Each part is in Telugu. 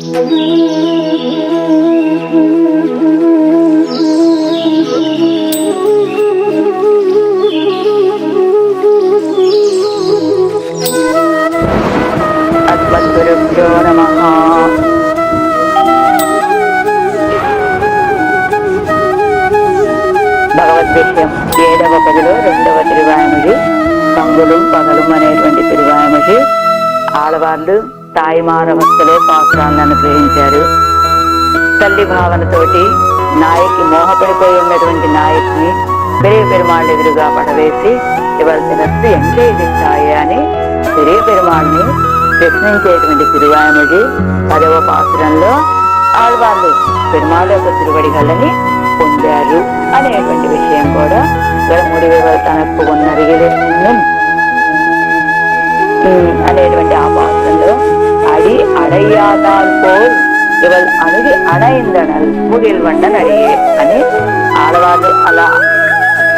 అస్మద్గురుభ్యో నమః. భగవద్విషయం 7వ పదిలో 2వ తిరువాయముడి కంగులు పగలు అనేటువంటి తిరువాయముడి ఆడవాళ్ళు తాయిమారవస్థలో పాత్రాలను అనుగ్రహించారు. తల్లి భావనతోటి నాయకి మోహపడిపోయి ఉన్నటువంటి నాయకుని పెరియ పెరుమాళ్ళు ఎదురుగా పడవేసి ఇవ్వాల్సినట్టు ఎంతో ఇది స్థాయి అని పెరియ పెరుమాళ్ళని ప్రశ్నించేటువంటి తిరువాయముడి 10వ పాత్రంలో ఆడవాళ్ళు పెరుమాళ్ళ యొక్క తిరువడిగళ్ళని పొందారు అనేటువంటి విషయం కూడా ఇక్కడ ముడివేవలు తనకు ఉన్నరిగలేను అనేటువంటి ఆ పాత్రంలో అడి అడయ్యాదాల్ పోల్ ఇవల్ అణుగి అణయిందనల్ ముగిల్ వండని అడిగే అని ఆడవాళ్ళు అలా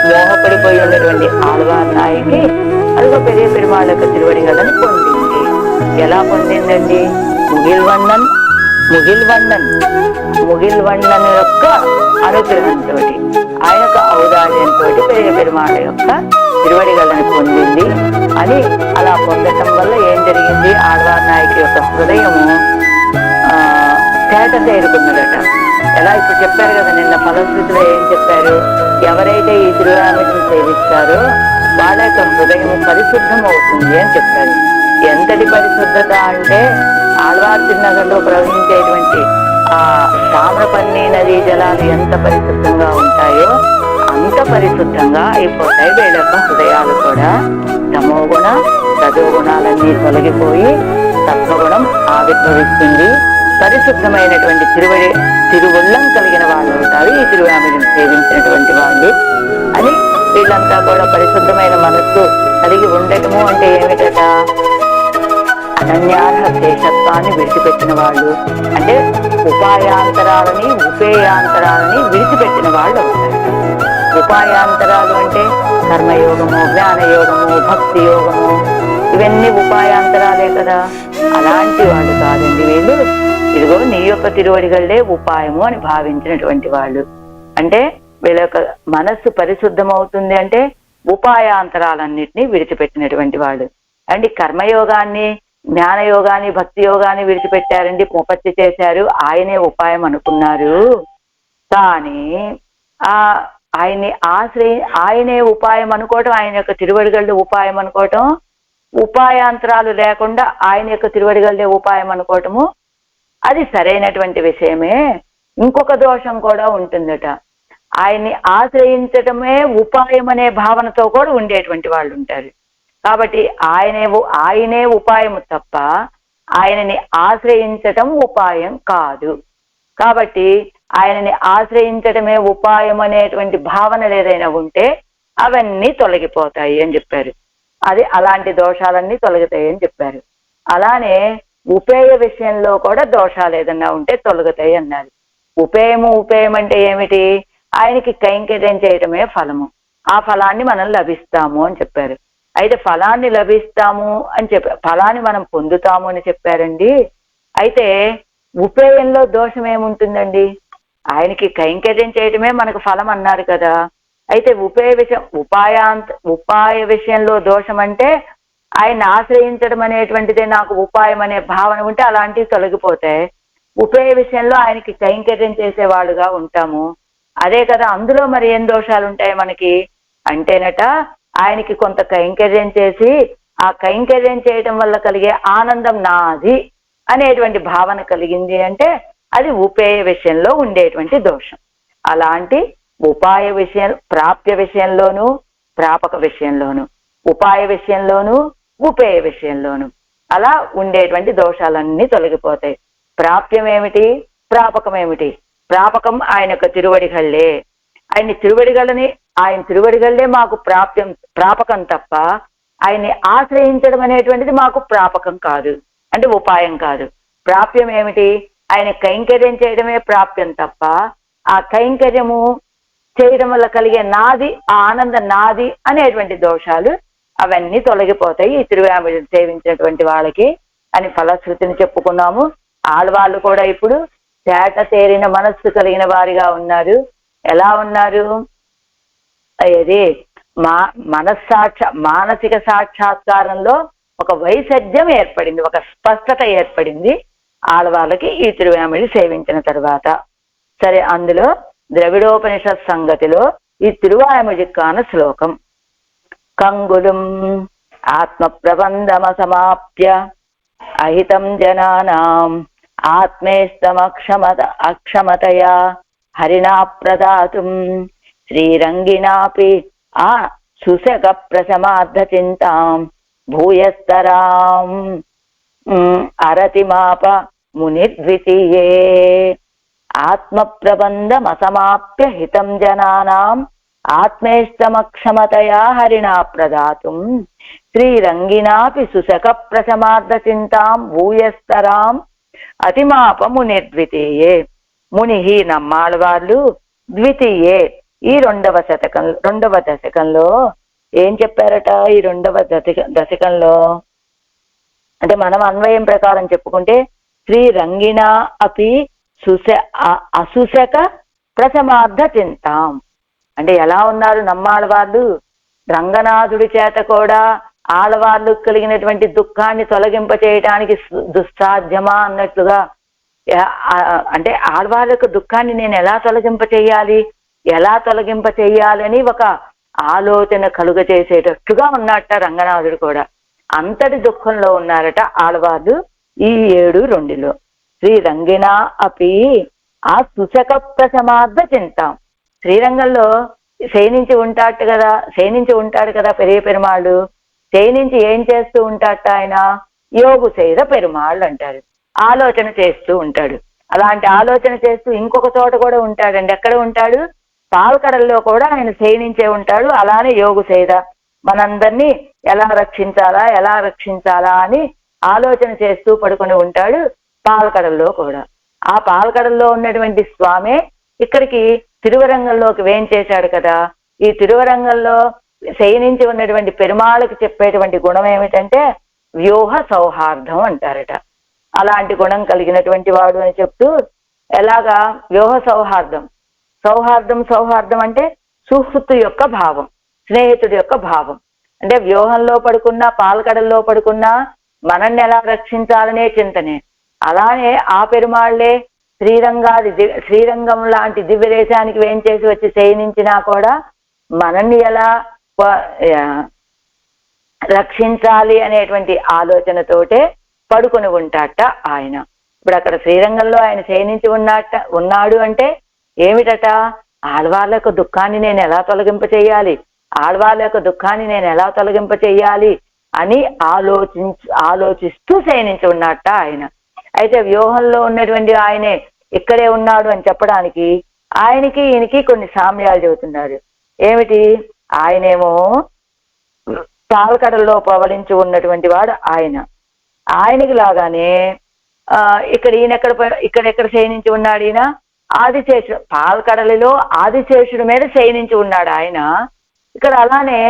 మోహపడిపోయి ఉన్నటువంటి ఆడవారి నాయకి అదిగో పెరియ పెరుమాళ్ళ యొక్క తిరువడిగళ్ళని పొందింది. ఎలా పొందిందండి? ముగిల్ వండన్ యొక్క అనుగ్రహంతో ఆయన యొక్క ఔదార్యంతో పెరియ పెరుమాళ్ళ యొక్క తిరువడిగళ్ళని పొందింది అని అలా పొందటం వల్ల ఏం జరిగింది? ఆడవారి నాయకి యొక్క హృదయము తేట తేరుకున్నదట. ఎలా ఇప్పుడు చెప్పారు కదా, నిన్న ఫలశ్రుతిలో ఏం చెప్పారు? ఎవరైతే ఈ తిరువాయముడిని సేవిస్తారో వాళ్ళ యొక్క హృదయం పరిశుద్ధం అవుతుంది అని చెప్పారు. ఎంతటి పరిశుద్ధత అంటే ఆళ్వార్ తిరునగర్లో ప్రవహించేటువంటి ఆ తామ్రపర్ణి నదీ జలాలు ఎంత పరిశుద్ధంగా ఉంటాయో అంత పరిశుద్ధంగా అయిపోతాయి వీళ్ళ యొక్క హృదయాలు కూడా. తమోగుణ రజోగుణాలన్నీ తొలగిపోయి సత్వగుణం ఆవిర్భవిస్తుంది. పరిశుద్ధమైనటువంటి తిరువుళ్ళం కలిగిన వాళ్ళు అవుతారు ఈ తిరువాయముడిని సేవించినటువంటి వాళ్ళు అని. వీళ్ళంతా కూడా పరిశుద్ధమైన మనస్సు కలిగి ఉండటము అంటే ఏమిటట? అనన్యార్హ శేషత్వాన్ని విడిచిపెట్టిన వాళ్ళు అంటే ఉపాయాంతరాలని ఉపేయాంతరాలని విడిచిపెట్టిన వాళ్ళు అవుతారు. ఉపాయాంతరాలు అంటే కర్మయోగము, జ్ఞానయోగము, భక్తి యోగము, ఇవన్నీ ఉపాయాంతరాలే కదా. అలాంటి వాళ్ళు కాదండి వీళ్ళు. ఇదిగో నీ యొక్క తిరువడిగళ్ళే ఉపాయము అని భావించినటువంటి వాళ్ళు. అంటే వీళ్ళ యొక్క మనస్సు పరిశుద్ధం అవుతుంది అంటే ఉపాయాంతరాలన్నింటినీ విడిచిపెట్టినటువంటి వాళ్ళు అండి. కర్మయోగాన్ని, జ్ఞానయోగాన్ని, భక్తి యోగాన్ని విడిచిపెట్టారండి, ముపత్తి చేశారు, ఆయనే ఉపాయం అనుకున్నారు. కానీ ఆయనే ఉపాయం అనుకోవటం, ఆయన యొక్క తిరువడిగళ్ళే ఉపాయం అనుకోవటం, ఉపాయాంతరాలు లేకుండా ఆయన యొక్క తిరువడిగళ్ళే ఉపాయం అనుకోవటము అది సరైనటువంటి విషయమే. ఇంకొక దోషం కూడా ఉంటుందట. ఆయన్ని ఆశ్రయించటమే ఉపాయం అనే భావనతో కూడా ఉండేటువంటి వాళ్ళు ఉంటారు. కాబట్టి ఆయనే ఉపాయము తప్ప ఆయనని ఆశ్రయించటం ఉపాయం కాదు. కాబట్టి ఆయనని ఆశ్రయించటమే ఉపాయం అనేటువంటి భావనలు ఏదైనా ఉంటే అవన్నీ తొలగిపోతాయి అని చెప్పారు. అది అలాంటి దోషాలన్నీ తొలగుతాయి అని చెప్పారు. అలానే ఉపేయ విషయంలో కూడా దోషాలు ఏదన్నా ఉంటే తొలగుతాయి అన్నారు. ఉపేయం అంటే ఏమిటి? ఆయనకి కైంకర్యం చేయటమే ఫలము. ఆ ఫలాన్ని మనం లభిస్తాము అని చెప్పారు. అయితే ఫలాన్ని లభిస్తాము అని చెప్పారు, ఫలాన్ని మనం పొందుతాము అని చెప్పారండి. అయితే ఉపేయంలో దోషం ఏముంటుందండి? ఆయనకి కైంకర్యం చేయటమే మనకు ఫలం అన్నారు కదా. అయితే ఉపాయ విషయంలో దోషం అంటే ఆయన ఆశ్రయించడం అనేటువంటిదే నాకు ఉపాయం అనే భావన ఉంటే అలాంటివి తొలగిపోతాయి. ఉపేయ విషయంలో ఆయనకి కైంకర్యం చేసేవాళ్ళుగా ఉంటాము. అదే కదా, అందులో మరి ఏం దోషాలు ఉంటాయి మనకి అంటేనట, ఆయనకి కొంత కైంకర్యం చేసి ఆ కైంకర్యం చేయటం వల్ల కలిగే ఆనందం నాది అనేటువంటి భావన కలిగింది అంటే అది ఉపేయ విషయంలో ఉండేటువంటి దోషం. అలాంటి ఉపాయ విషయం, ప్రాప్య విషయంలోనూ ప్రాపక విషయంలోను, ఉపాయ విషయంలోనూ ఉపేయ విషయంలోను అలా ఉండేటువంటి దోషాలన్నీ తొలగిపోతాయి. ప్రాప్యం ఏమిటి? ప్రాపకం ఏమిటి? ప్రాపకం ఆయన యొక్క తిరువడిగళ్ళే. ఆయన తిరువడిగళ్ళే మాకు ప్రాపకం తప్ప ఆయన్ని ఆశ్రయించడం అనేటువంటిది మాకు ప్రాపకం కాదు, అంటే ఉపాయం కాదు. ప్రాప్యం ఏమిటి? ఆయన కైంకర్యం చేయడమే ప్రాప్యం తప్ప ఆ కైంకర్యము చేయడం వల్ల కలిగే నాది, ఆ ఆనందం నాది అనేటువంటి దోషాలు అవన్నీ తొలగిపోతాయి ఈ తిరువాయముడిని సేవించినటువంటి వాళ్ళకి అని ఫలశ్రుతిని చెప్పుకున్నాము. ఆడవాళ్ళు కూడా ఇప్పుడు చేట తేరిన మనస్సు కలిగిన వారిగా ఉన్నారు. ఎలా ఉన్నారు? అది మానసిక సాక్షాత్కారంలో ఒక వైసజ్యం ఏర్పడింది, ఒక స్పష్టత ఏర్పడింది ఆడవాళ్ళకి ఈ తిరువేమిడి సేవించిన తర్వాత. సరే, అందులో ద్రవిడోపనిషత్ సంగతిలో ఈ తిరువాయముడికాన శ్లోకం. కంగులం ఆత్మ ప్రబంధమ సమాప్య అహితం జనానాం అక్షమతయా హరిణా ప్రదాతుం శ్రీరంగిణాపి ఆ సుశక ప్రసమార్థ చింతాం భూయస్తరాం అరతిమాప మునిర్ద్వితీయే. ఆత్మ ప్రబంధమసమాప్య హితం జనానాం ఆత్మేష్టమక్షమతయా హరిణా ప్రదాతుం శ్రీరంగిణాపి సుశక ప్రసమార్థ చింతాం భూయస్తరాం అతిమాప మునిర్ద్వితీయే. మునిహి నమ్మాళ్ళవాళ్ళు, ద్వితీయే ఈ రెండవ దశకంలో ఏం చెప్పారట? ఈ రెండవ దశకంలో అంటే మనం అన్వయం ప్రకారం చెప్పుకుంటే శ్రీరంగిణ అపి అసుశక ప్రసమార్థ చింతాం అంటే ఎలా ఉన్నారు నమ్మాళ్ళవాళ్ళు? రంగనాథుడి చేత కూడా ఆడవాళ్ళు కలిగినటువంటి దుఃఖాన్ని తొలగింప చేయటానికి దుస్సాధ్యమా అన్నట్లుగా, అంటే ఆడవాళ్ళకు దుఃఖాన్ని నేను ఎలా తొలగింప చెయ్యాలని ఒక ఆలోచన కలుగ చేసేటట్టుగా ఉన్నట్ట రంగనాథుడు కూడా. అంతటి దుఃఖంలో ఉన్నారట ఆడవాళ్ళు ఈ 7:2లో. శ్రీరంగిణ అపి ఆ సుశక ప్రసమార్థ చింతాం. శ్రీరంగంలో శయనించి ఉంటాడు కదా పెరియ పెరుమాళ్ళు. శయనించి ఏం చేస్తూ ఉంటాట ఆయన? యోగు செய்த పెరుమాళ్ళు అంటారు. ఆలోచన చేస్తూ ఉంటాడు. అలాంటి ఆలోచన చేస్తూ ఇంకొక చోట కూడా ఉంటాడండి. ఎక్కడ ఉంటాడు? పాల్కడల్లో కూడా ఆయన శయనించే ఉంటాడు. అలానే యోగు செய்த మనందరినీ ఎలా రక్షించాలా అని ఆలోచన చేస్తూ పడుకొని ఉంటాడు పాల్కడల్లో కూడా. ఆ పాల్కడల్లో ఉన్నటువంటి స్వామి ఇక్కడికి తిరువరంగంలోకి వేంచేశాడు కదా. ఈ తిరువరంగంలో శయనించి ఉన్నటువంటి పెరుమాళ్ళకి చెప్పేటువంటి గుణం ఏమిటంటే వ్యూహ సౌహార్దం అంటారట. అలాంటి గుణం కలిగినటువంటి వాడు అని చెప్తూ, ఎలాగా వ్యూహ సౌహార్దం అంటే సుహృత్తు యొక్క భావం, స్నేహితుడి యొక్క భావం. అంటే వ్యూహంలో పడుకున్నా పాల్కడల్లో పడుకున్నా మనల్ని ఎలా రక్షించాలనే చింతనే. అలానే ఆ పెరుమాళ్లే శ్రీరంగం లాంటి దివ్యదేశానికి వేంచేసి వచ్చి శయనించినా కూడా మనల్ని ఎలా రక్షించాలి అనేటువంటి ఆలోచనతోటే పడుకొని ఉంటాట ఆయన. ఇప్పుడు అక్కడ శ్రీరంగంలో ఆయన శయనించి ఉన్నాడు అంటే ఏమిటట? ఆడవాళ్ళ యొక్క దుఃఖాన్ని నేను ఎలా తొలగింప చెయ్యాలి అని ఆలోచిస్తూ శయనించి ఉన్నట్ట ఆయన. అయితే వ్యూహంలో ఉన్నటువంటి ఆయనే ఇక్కడే ఉన్నాడు అని చెప్పడానికి ఆయనకి ఈయనకి కొన్ని సామ్యాలు చెబుతున్నారు. ఏమిటి? ఆయనేమో పాల్కడల్లో పవలించి ఉన్నటువంటి వాడు ఆయనకి లాగానే ఇక్కడెక్కడ శయనించి ఉన్నాడు ఈయన? ఆదిశేషుడు. పాల్కడలిలో ఆదిశేషుడి మీద శయనించి ఉన్నాడు ఆయన. ఇక్కడ అలానే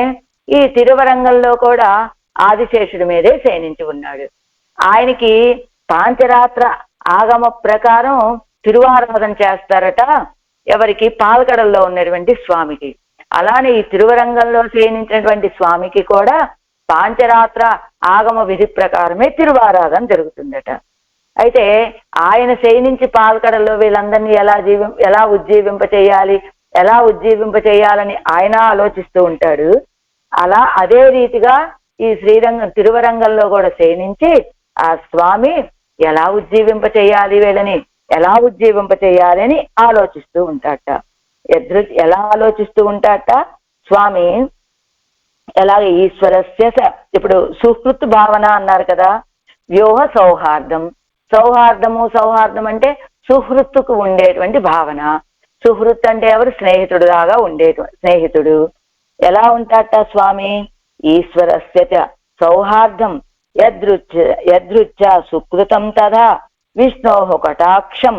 ఈ తిరువరంగంలో కూడా ఆదిశేషుడి మీదే శయనించి ఉన్నాడు. ఆయనకి పాంచరాత్ర ఆగమ ప్రకారం తిరువారాధన చేస్తారట. ఎవరికి? పాల్కడల్లో ఉన్నటువంటి స్వామికి. అలానే ఈ తిరువరంగంలో శయనించినటువంటి స్వామికి కూడా పాంచరాత్ర ఆగమ విధి ప్రకారమే తిరువారాధన జరుగుతుందట. అయితే ఆయన శయనించి పాల్కడల్లో వీళ్ళందరినీ ఎలా ఉజ్జీవింప చేయాలని ఆయన ఆలోచిస్తూ ఉంటాడు. అదే రీతిగా ఈ తిరువరంగంలో కూడా శయనించి ఆ స్వామి ఎలా ఉజ్జీవింప చేయాలి అని ఆలోచిస్తూ ఉంటాట. ఎలా ఆలోచిస్తూ ఉంటాట స్వామి? ఎలాగ ఈశ్వరస్య ఇప్పుడు సుహృత్ భావన అన్నారు కదా. వ్యూహ సౌహార్దం అంటే సుహృత్తుకు ఉండేటువంటి భావన. సుహృత్ అంటే ఎవరు? స్నేహితుడు లాగా స్నేహితుడు. ఎలా ఉంటాట స్వామి? ఈశ్వరస్య సౌహార్దం యదృచ్ఛ సుకృతం తథా విష్ణోః కటాక్షం,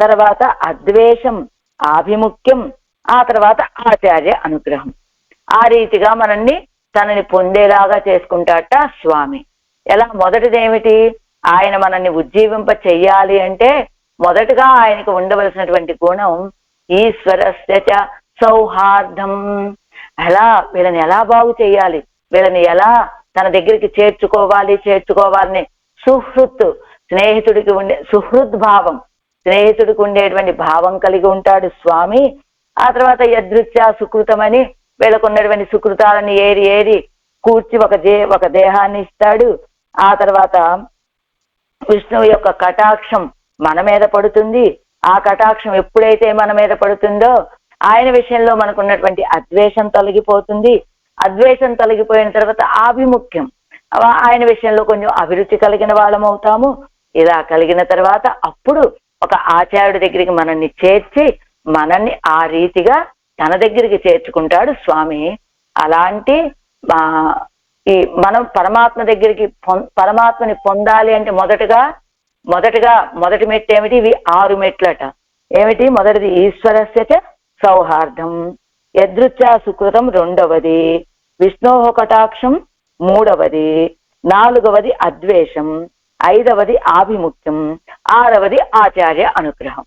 తర్వాత అద్వేషం, ఆభిముఖ్యం, ఆ తర్వాత ఆచార్య అనుగ్రహం. ఆ రీతిగా మనల్ని తనని పొందేలాగా చేసుకుంటాట స్వామి. ఎలా? మొదటిదేమిటి? ఆయన మనల్ని ఉజ్జీవింప చెయ్యాలి అంటే మొదటగా ఆయనకు ఉండవలసినటువంటి గుణం ఈశ్వరస్య చ సౌహార్దం. వీళ్ళని ఎలా బాగు చేయాలి, వీళ్ళని ఎలా తన దగ్గరికి చేర్చుకోవాలని సుహృత్, స్నేహితుడికి ఉండే సుహృద్ భావం, స్నేహితుడికి ఉండేటువంటి భావం కలిగి ఉంటాడు స్వామి. ఆ తర్వాత యదృచ్ఛా సుకృతమని వీళ్ళకు ఉన్నటువంటి సుకృతాలని ఏరి కూర్చి ఒక దేహాన్ని ఇస్తాడు. ఆ తర్వాత విష్ణువు యొక్క కటాక్షం మన మీద పడుతుంది. ఆ కటాక్షం ఎప్పుడైతే మన మీద పడుతుందో ఆయన విషయంలో మనకున్నటువంటి అద్వేషం తొలగిపోతుంది. అద్వేషం తొలగిపోయిన తర్వాత ఆభిముఖ్యం, ఆయన విషయంలో కొంచెం అభిరుచి కలిగిన వాళ్ళం అవుతాము. ఇలా కలిగిన తర్వాత అప్పుడు ఒక ఆచార్యుడి దగ్గరికి మనల్ని చేర్చి మనల్ని ఆ రీతిగా తన దగ్గరికి చేర్చుకుంటాడు స్వామి. అలాంటి మనం పరమాత్మని పొందాలి అంటే మొదటి మెట్టు ఏమిటి? ఇవి 6 మెట్లట. ఏమిటి? మొదటిది ఈశ్వరస్య సౌహార్దం, యదృచ్ఛా సుకృతం 2వది, విష్ణోహ కటాక్షం 3వది, 4వది అద్వేషం, 5వది ఆభిముఖ్యం, 6వది ఆచార్య అనుగ్రహం.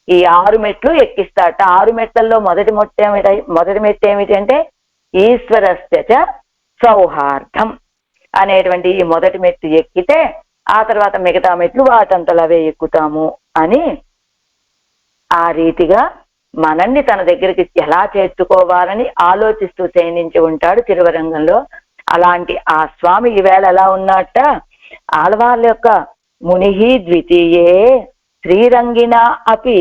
ఈ 6 మెట్లు ఎక్కిస్తాట. 6 మెట్లలో మొదటి మెట్టు ఏమిటి అంటే ఈశ్వరస్య సౌహార్దం అనేటువంటి ఈ మొదటి మెట్టు ఎక్కితే ఆ తర్వాత మిగతా మెట్లు వాటంతలవే ఎక్కుతాము అని ఆ రీతిగా మనల్ని తన దగ్గరికి ఎలా చేర్చుకోవాలని ఆలోచిస్తూ శయనించి ఉంటాడు తిరువరంగంలో. అలాంటి ఆ స్వామి ఈవేళ ఎలా ఉన్నట్ట, ఆళ్వార్ల యొక్క మునిహి ద్వితీయే శ్రీరంగిణ అపి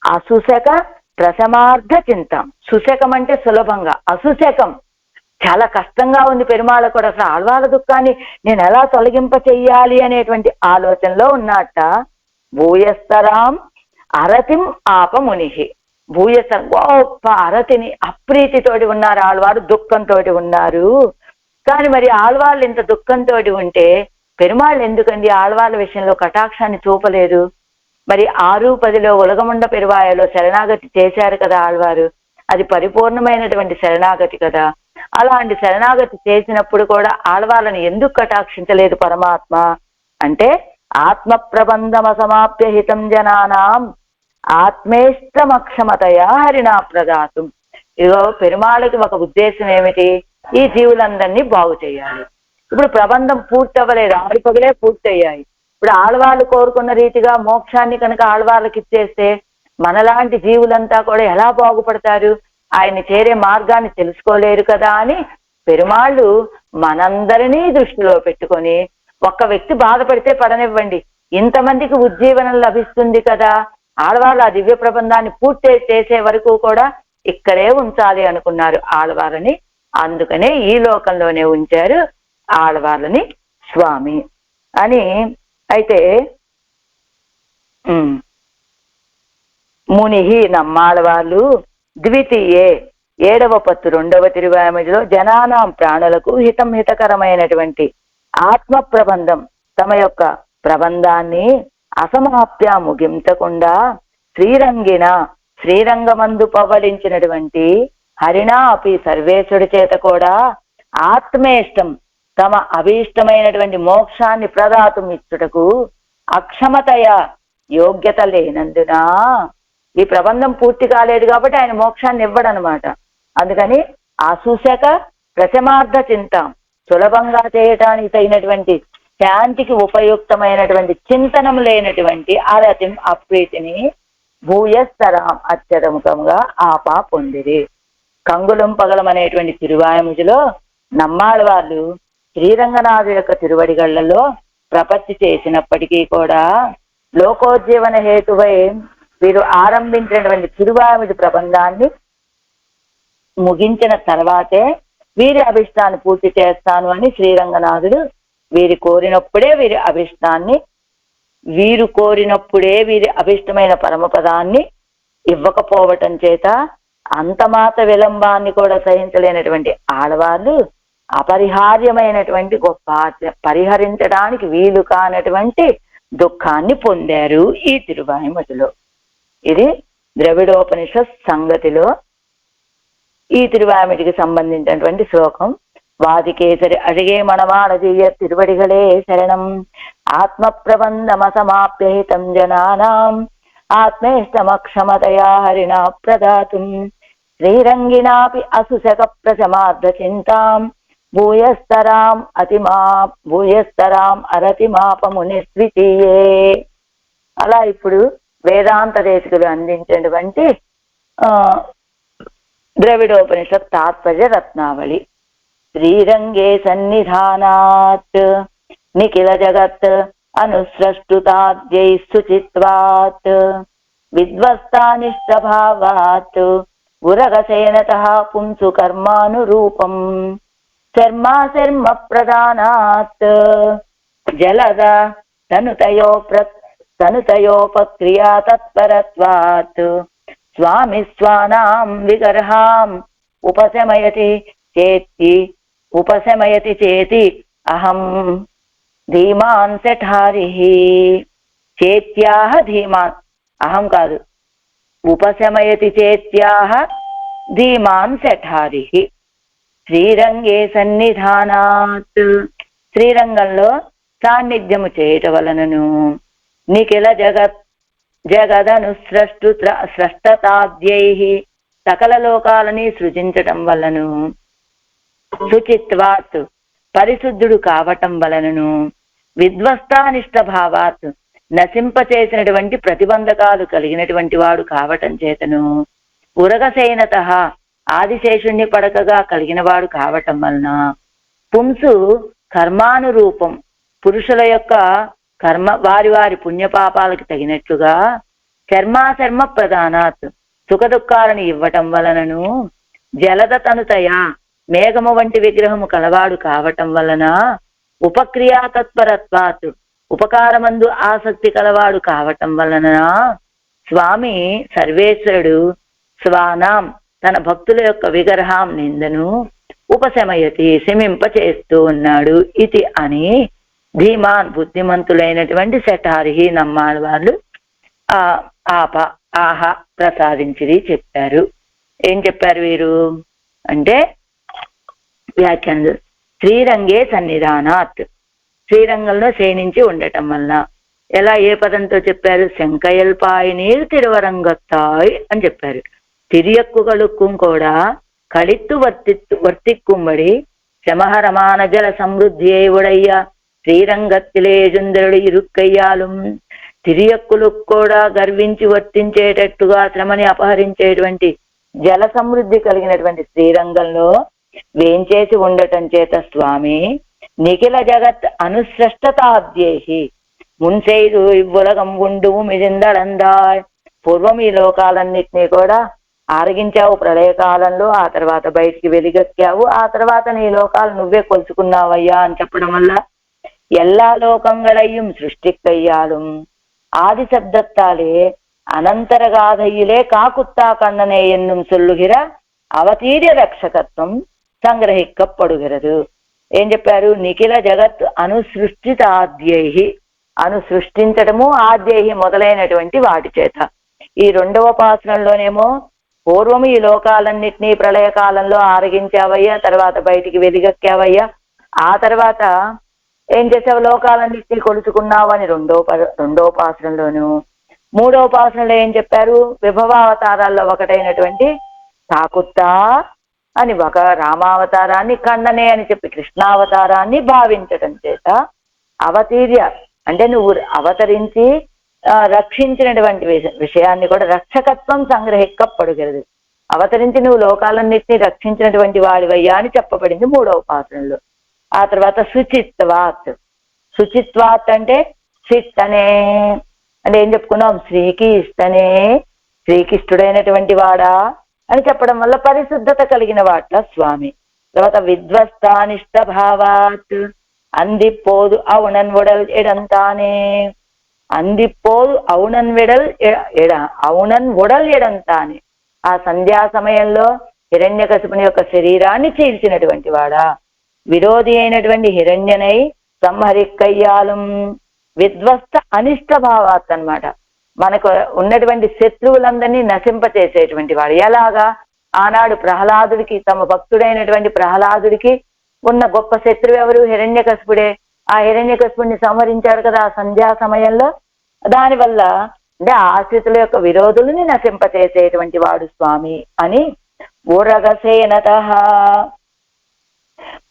అసుశక ప్రశమార్థ చింతం. సుశకం అంటే సులభంగా, అసుశకం చాలా కష్టంగా ఉంది పెరుమాళ కూడా. అసలు ఆళ్వార్ల దుఃఖాన్ని నేను ఎలా తొలగింప చెయ్యాలి అనేటువంటి ఆలోచనలో ఉన్నట్ట. భూయస్తరాం అరతిం ఆప మునిహి. భూయస్తరం గొప్ప అరతిని, అప్రీతితోటి ఉన్నారు ఆళ్వారు, దుఃఖంతో ఉన్నారు. కానీ మరి ఆళ్వాళ్ళు ఇంత దుఃఖంతో ఉంటే పెరుమాళ్ళు ఎందుకండి ఆళ్వాళ్ళ విషయంలో కటాక్షాన్ని చూపలేదు? మరి 6-10లో ఉలగముండ పెరువాయలో శరణాగతి చేశారు కదా ఆళ్వారు. అది పరిపూర్ణమైనటువంటి శరణాగతి కదా. అలాంటి శరణాగతి చేసినప్పుడు కూడా ఆళ్వాళ్ళని ఎందుకు కటాక్షించలేదు పరమాత్మ అంటే, ఆత్మ ప్రబంధమసమాప్య హితం జనానాం ఆత్మేష్టమక్షమతయా హరిణా ప్రదాతం. ఇదిగో పెరుమాళకి ఒక ఉద్దేశం ఏమిటి? ఈ జీవులందరినీ బాగు చేయాలి. ఇప్పుడు ప్రబంధం పూర్తి అవ్వలేదు, 6 పగలే పూర్తయ్యాయి. ఇప్పుడు ఆళ్వాళ్ళు కోరుకున్న రీతిగా మోక్షాన్ని కనుక ఆళ్వాళ్ళకి ఇచ్చేస్తే మనలాంటి జీవులంతా కూడా ఎలా బాగుపడతారు? ఆయన్ని చేరే మార్గాన్ని తెలుసుకోలేరు కదా అని పెరుమాళ్ళు మనందరినీ దృష్టిలో పెట్టుకొని, ఒక్క వ్యక్తి బాధపడితే పడనివ్వండి, ఇంతమందికి ఉజ్జీవనం లభిస్తుంది కదా, ఆళ్వాళ్ళు ఆ దివ్య ప్రబంధాన్ని పూర్తి చేసే వరకు కూడా ఇక్కడే ఉంచాలి అనుకున్నారు ఆళ్వాళ్ళని. అందుకనే ఈ లోకంలోనే ఉంచారు ఆళ్వాళ్ళని స్వామి అని. అయితే మునిహి నమ్మాళ్ళవాళ్ళు ద్వితీయే 7వ పత్తు 2వ తిరువాయిమడిలో జనానాం ప్రాణులకు హితకరమైనటువంటి ఆత్మ ప్రబంధం, తమ యొక్క ప్రబంధాన్ని అసమాప్య ముగించకుండా శ్రీరంగమందు పవ్వడించినటువంటి హరిణా అపి సర్వేశ్వరుడి చేత కూడా ఆత్మేష్టం, తమ అభీష్టమైనటువంటి మోక్షాన్ని ప్రదాతం ఇచ్చుటకు అక్షమతయ యోగ్యత లేనందున ఈ ప్రబంధం పూర్తి కాలేదు కాబట్టి ఆయన మోక్షాన్ని ఇవ్వడనమాట. అందుకని అసుశక ప్రశమార్థ చింత, సులభంగా చేయటానికి తగినటువంటి శాంతికి ఉపయుక్తమైనటువంటి చింతనం లేనటువంటి అరతిం అప్రీతిని భూయస్తరాం అత్యధికంగా ఆపా పొందిరి. కంగులం పగలం అనేటువంటి తిరువాయముజిలో నమ్మాళ్ళ వాళ్ళు శ్రీరంగనాథు యొక్క తిరువడిగళ్లలో ప్రపత్తి చేసినప్పటికీ కూడా లోకోజ్జీవన హేతువై వీరు ఆరంభించినటువంటి తిరువాయముడి ప్రబంధాన్ని ముగించిన తర్వాతే వీరి అభిష్టాన్ని పూర్తి చేస్తాను అని శ్రీరంగనాథుడు వీరు కోరినప్పుడే వీరి అభిష్టమైన పరమపదాన్ని ఇవ్వకపోవటం చేత అంతమాత విలంబాన్ని కూడా సహించలేనటువంటి ఆడవాళ్ళు అపరిహార్యమైనటువంటి గొప్ప పరిహరించడానికి వీలు కానటువంటి దుఃఖాన్ని పొందారు ఈ తిరువాయిమడిలో. ఇది ద్రవిడోపనిషత్ సంగతిలో ఈ తిరువాయిమడికి సంబంధించినటువంటి శ్లోకం. வாதிகேசரி அழகே மணவாளதீய திருவடிகளே சரணம். ஆத்ம பிரபந்தமசமாப்யஹிதம் ஜனானாம் ஆத்மேஷ்டமக்ஷமதயா ஹரிணா பிரதாதும் ஸ்ரீரங்கிணாபி அசுசக பிரசமார்த்த சிந்தாம் భూయస్తరాం అరతిమాపమునిస్వితీయే. అలా ఇప్పుడు వేదాంత దేశకులు అందించినటువంటి ద్రవిడోపనిషత్ తాత్పర్య రత్నావళి. శ్రీరంగే సన్నిధానాత్ నిఖిల జగత్ అనుస్రష్టుతాద్యై సుచిత్వాత్ విద్వస్తానిష్టభావాత్ ఉరగసేనతః పుంసు కర్మానురూపం శర్మ ప్రధానాత్ జలద తనుతయోపక్రియా తత్పరత్వాత్ స్వామి స్వానాం విగర్హాం ఉపశమయతి చేతి అహం ధీమాన్ శఠారిః. చేత్యాహ ధీమాన్, అహం కాదు, ఉపశమయతి చేత్యాహ ధీమాన్ శఠారిః. శ్రీరంగే సన్నిధానాత్, శ్రీరంగంలో సాన్నిధ్యము చేయటం వలనను నిఖిల జగదను స్రష్టతాద్యై, సకల లోకాలని సృజించటం వలన, శుచిత్వాత్ పరిశుద్ధుడు కావటం వలనను, విధ్వస్తానిష్ట భావాత్ నశింపచేసినటువంటి ప్రతిబంధకాలు కలిగినటువంటి వాడు కావటం చేతను, ఉరగసేనత ఆదిశేషుణ్ణి పడకగా కలిగిన వాడు కావటం వలన, పుంసు కర్మానురూపం పురుషుల యొక్క కర్మ వారి వారి పుణ్యపాపాలకు తగినట్లుగా, శర్మ ప్రధానాత్ సుఖదుఖాలను ఇవ్వటం వలనను, జలద తనుతయ మేఘము వంటి విగ్రహము కలవాడు కావటం వలన, ఉపక్రియా తత్పరత్వాత్ ఉపకారమందు ఆసక్తి కలవాడు కావటం వలన, స్వామి సర్వేశ్వరుడు స్వానాం తన భక్తుల యొక్క విగ్రహం నిందను ఉపశమయతి శమింప చేస్తూ ఉన్నాడు. ఇది అని ధీమాన్ బుద్ధిమంతులైనటువంటి శఠారిహి నమ్మాడు వాళ్ళు ఆహా ప్రసాదించిది చెప్పారు. ఏం చెప్పారు వీరు అంటే వ్యాఖ్యానం, శ్రీరంగే సన్నిధానాత్ శ్రీరంగంలో శయనించి ఉండటం వలన. ఎలా ఏ పదంతో చెప్పారు? శంకయల్పాయి నీరు తిరువరంగత్తాయ్ అని చెప్పారు. తిరియక్కుగలుక్కుం కూడా కళిత్తు వర్తిక్కుంబడి శమహరమాన జల సమృద్ధియే ఉడయ్యా శ్రీరంగత్తిలేజుందరుడు ఇరుక్కయ్యాలు. తిరియక్కులు కూడా గర్వించి వర్తించేటట్టుగా శ్రమని అపహరించేటువంటి జల సమృద్ధి కలిగినటువంటి శ్రీరంగంలో వేంచేసి ఉండటం చేత స్వామి నిఖిల జగత్ అనుసృష్టతాద్యేహి మున్సైదు ఇవ్వులగం ఉండు మిజిందడందాయ్. పూర్వం ఈ లోకాలన్నిటినీ కూడా ఆరగించావు ప్రళయకాలంలో, ఆ తర్వాత బయటికి వెలిగెక్కావు, ఆ తర్వాత నీ లోకాలు నువ్వే కొలుచుకున్నావయ్యా అని చెప్పడం వల్ల எல்லா லோகங்களையும் சிருஷ்டிக்கையாலும் ஆதி சப்தத்தாலே அனந்தரகாதையிலே காக்குத்தா கண்ணனே என்னும் சொல்லுகிற అవతీర్య రక్షకత్వం సంగ్రహింపబడుகிறது. ఏం చెప్పారు? నిఖిల జగత్ అనుసృష్టితాద్యై, అనుసృష్టించడము ఆద్యై మొదలైనటువంటి వాటి చేత. ఈ రెండవ పాసనంలోనేమో పూర్వము ఈ లోకాలన్నిటినీ ప్రళయకాలంలో ఆరగించావయ్యా, తర్వాత బయటికి వెలిగెక్కావయ్యా, ఆ తర్వాత ఏం చేసావు? లోకాలన్నిటినీ కొలుచుకున్నావు అని రెండో పాసనంలోను. మూడవ పాసనంలో ఏం చెప్పారు? విభవావతారాల్లో ఒకటైనటువంటి కాకుత్తా అని ఒక రామావతారాన్ని, కన్ననే అని చెప్పి కృష్ణావతారాన్ని భావించటం చేత అవతీర్య అంటే నువ్వు అవతరించి రక్షించినటువంటి విషయాన్ని కూడా రక్షకత్వం సంగ్రహింపబడుகிறது. అవతరించి నువ్వు లోకాలన్నిటినీ రక్షించినటువంటి వాడివయ్యా అని చెప్పబడింది మూడవ పాసనంలో. ఆ తర్వాత శుచిత్వాత్, శుచిత్వాత్ అంటే సిట్ అనే అంటే ఏం చెప్పుకున్నాం? శ్రీకి ఇష్టనే, శ్రీకిష్టుడైనటువంటి వాడా అని చెప్పడం వల్ల పరిశుద్ధత కలిగిన వాట స్వామి. తర్వాత విధ్వస్తానిష్ట భావాత్ అందిపోదు అవునన్ వడల్ ఎడంతానే, అందిపోదు అవునన్ వడల్ ఎడంతానే. ఆ సంధ్యా సమయంలో హిరణ్యకశిపుని యొక్క శరీరాన్ని చీల్చినటువంటి వాడా, విరోధి అయినటువంటి హిరణ్యనై సంహరిక్కయ్యాలం. విధ్వస్త అనిష్ట భావాత్ అన్నమాట, మనకు ఉన్నటువంటి శత్రువులందరినీ నశింపచేసేటువంటి వాడు. ఎలాగా? ఆనాడు ప్రహ్లాదుడికి, తమ భక్తుడైనటువంటి ప్రహ్లాదుడికి ఉన్న గొప్ప శత్రువు ఎవరు? హిరణ్యకశిపుడే. ఆ హిరణ్యకశిపుడిని సంహరించాడు కదా ఆ సంధ్యా సమయంలో. దానివల్ల అంటే ఆశ్రితుల యొక్క విరోధులని నశింపచేసేటువంటి వాడు స్వామి అని ఊరగసేనత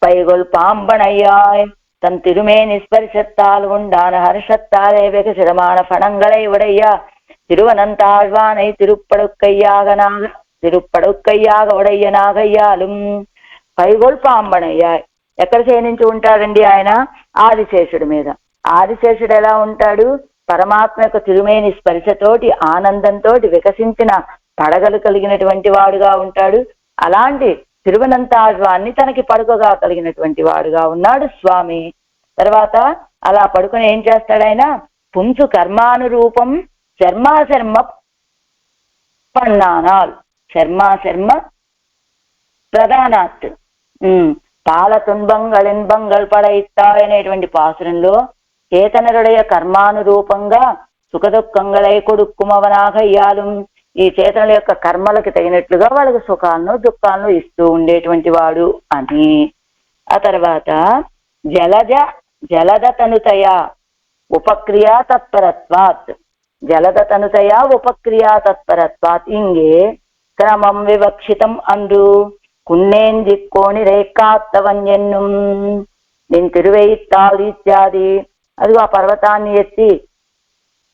பைகொள் பாம்பனையாய் தன் திருமேனி ஸ்பரிசத்தால் உண்டான ஹர்ஷத்தாலே வெகு சிரமான பணங்களை உடைய திருவனந்தாழ்வானை తిరుప్పడుక్కయ్యాగ ఉడయ్యనాగయ్యాలు పైగొల్ పాంబనయ్యాయ్. ఎక్కడ శయనించి ఉంటాడండి ఆయన? ఆదిశేషుడి మీద. ఆదిశేషుడు ఎలా ఉంటాడు? పరమాత్మ యొక్క తిరుమేని స్పర్శతోటి ఆనందంతో వికసించిన పడగలు కలిగినటువంటి వాడుగా ఉంటాడు. అలాంటి తిరువనంతాழ்వాన్ని తనకి పడుకగా కలిగినటువంటి వాడుగా ఉన్నాడు స్వామి. తర్వాత అలా పడుకొని ఏం చేస్తాడాయన? పుంసు కర్మానురూపం శర్మాశర్మ పన్నానాల్ శర్మాశర్మ ప్రధానాత్ పాల తున్బంగళ్ ఇన్బంగళ్ పడయిత్తాయ్ అనేటువంటి పాసురంలో చేతనరుடைய కర్మానురూపంగా సుఖదుఖంగళై కొడుక్కుమవనాగయ్యాలు, ఈ చేతనుల యొక్క కర్మలకు తగినట్లుగా వాళ్ళకి సుఖాలను దుఃఖాలను ఇస్తూ ఉండేటువంటి వాడు అని. ఆ తర్వాత జలద తనుతయా ఉపక్రియా తత్పరత్వాత్, జలద తనుతయా ఉపక్రియా తత్పరత్వాత్ ఇంగే క్రమం వివక్షితం అందు కున్నేందిక్కోని రేఖాత్తవన్యన్నుం నేను తిరువైత్తాలు ఇత్యాది. అది ఆ పర్వతాన్ని ఎత్తి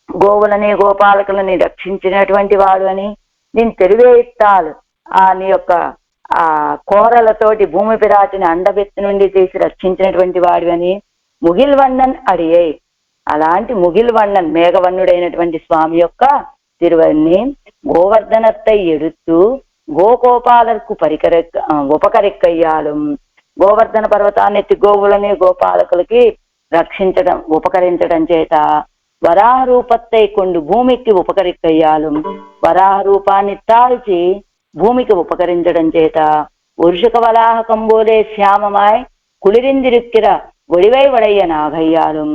గోవులని గోపాలకులని రక్షించినటువంటి వాడు అని, నేను తెరువేయిస్తాలు ఆ నీ యొక్క ఆ కోరలతోటి భూమి పిరాటిని అండబెత్తి నుండి తీసి రక్షించినటువంటి వాడు అని. ముగిల్వన్నన్ అడియే, అలాంటి ముగిల్వన్నన్ మేఘవన్నుడైనటువంటి స్వామి యొక్క తిరువన్ని గోవర్ధనత్తై ఎడుతూ గోకోపాలకు ఉపకరిక్కయ్యాలు. గోవర్ధన పర్వతాన్ని ఎత్తి గోవులని గోపాలకులకి రక్షించడం ఉపకరించడం చేత వరాహ రూపత్తై కొండు భూమికి ఉపకరిక్కయ్యాలు. వరాహ రూపాన్ని తాల్చి భూమికి ఉపకరించడం చేత ఉరుషక వలాహకం పోలే శ్యామమాయ్ కుళిరిందిరుక్కిర ఒడివై వడయ్య నాగయ్యాలు.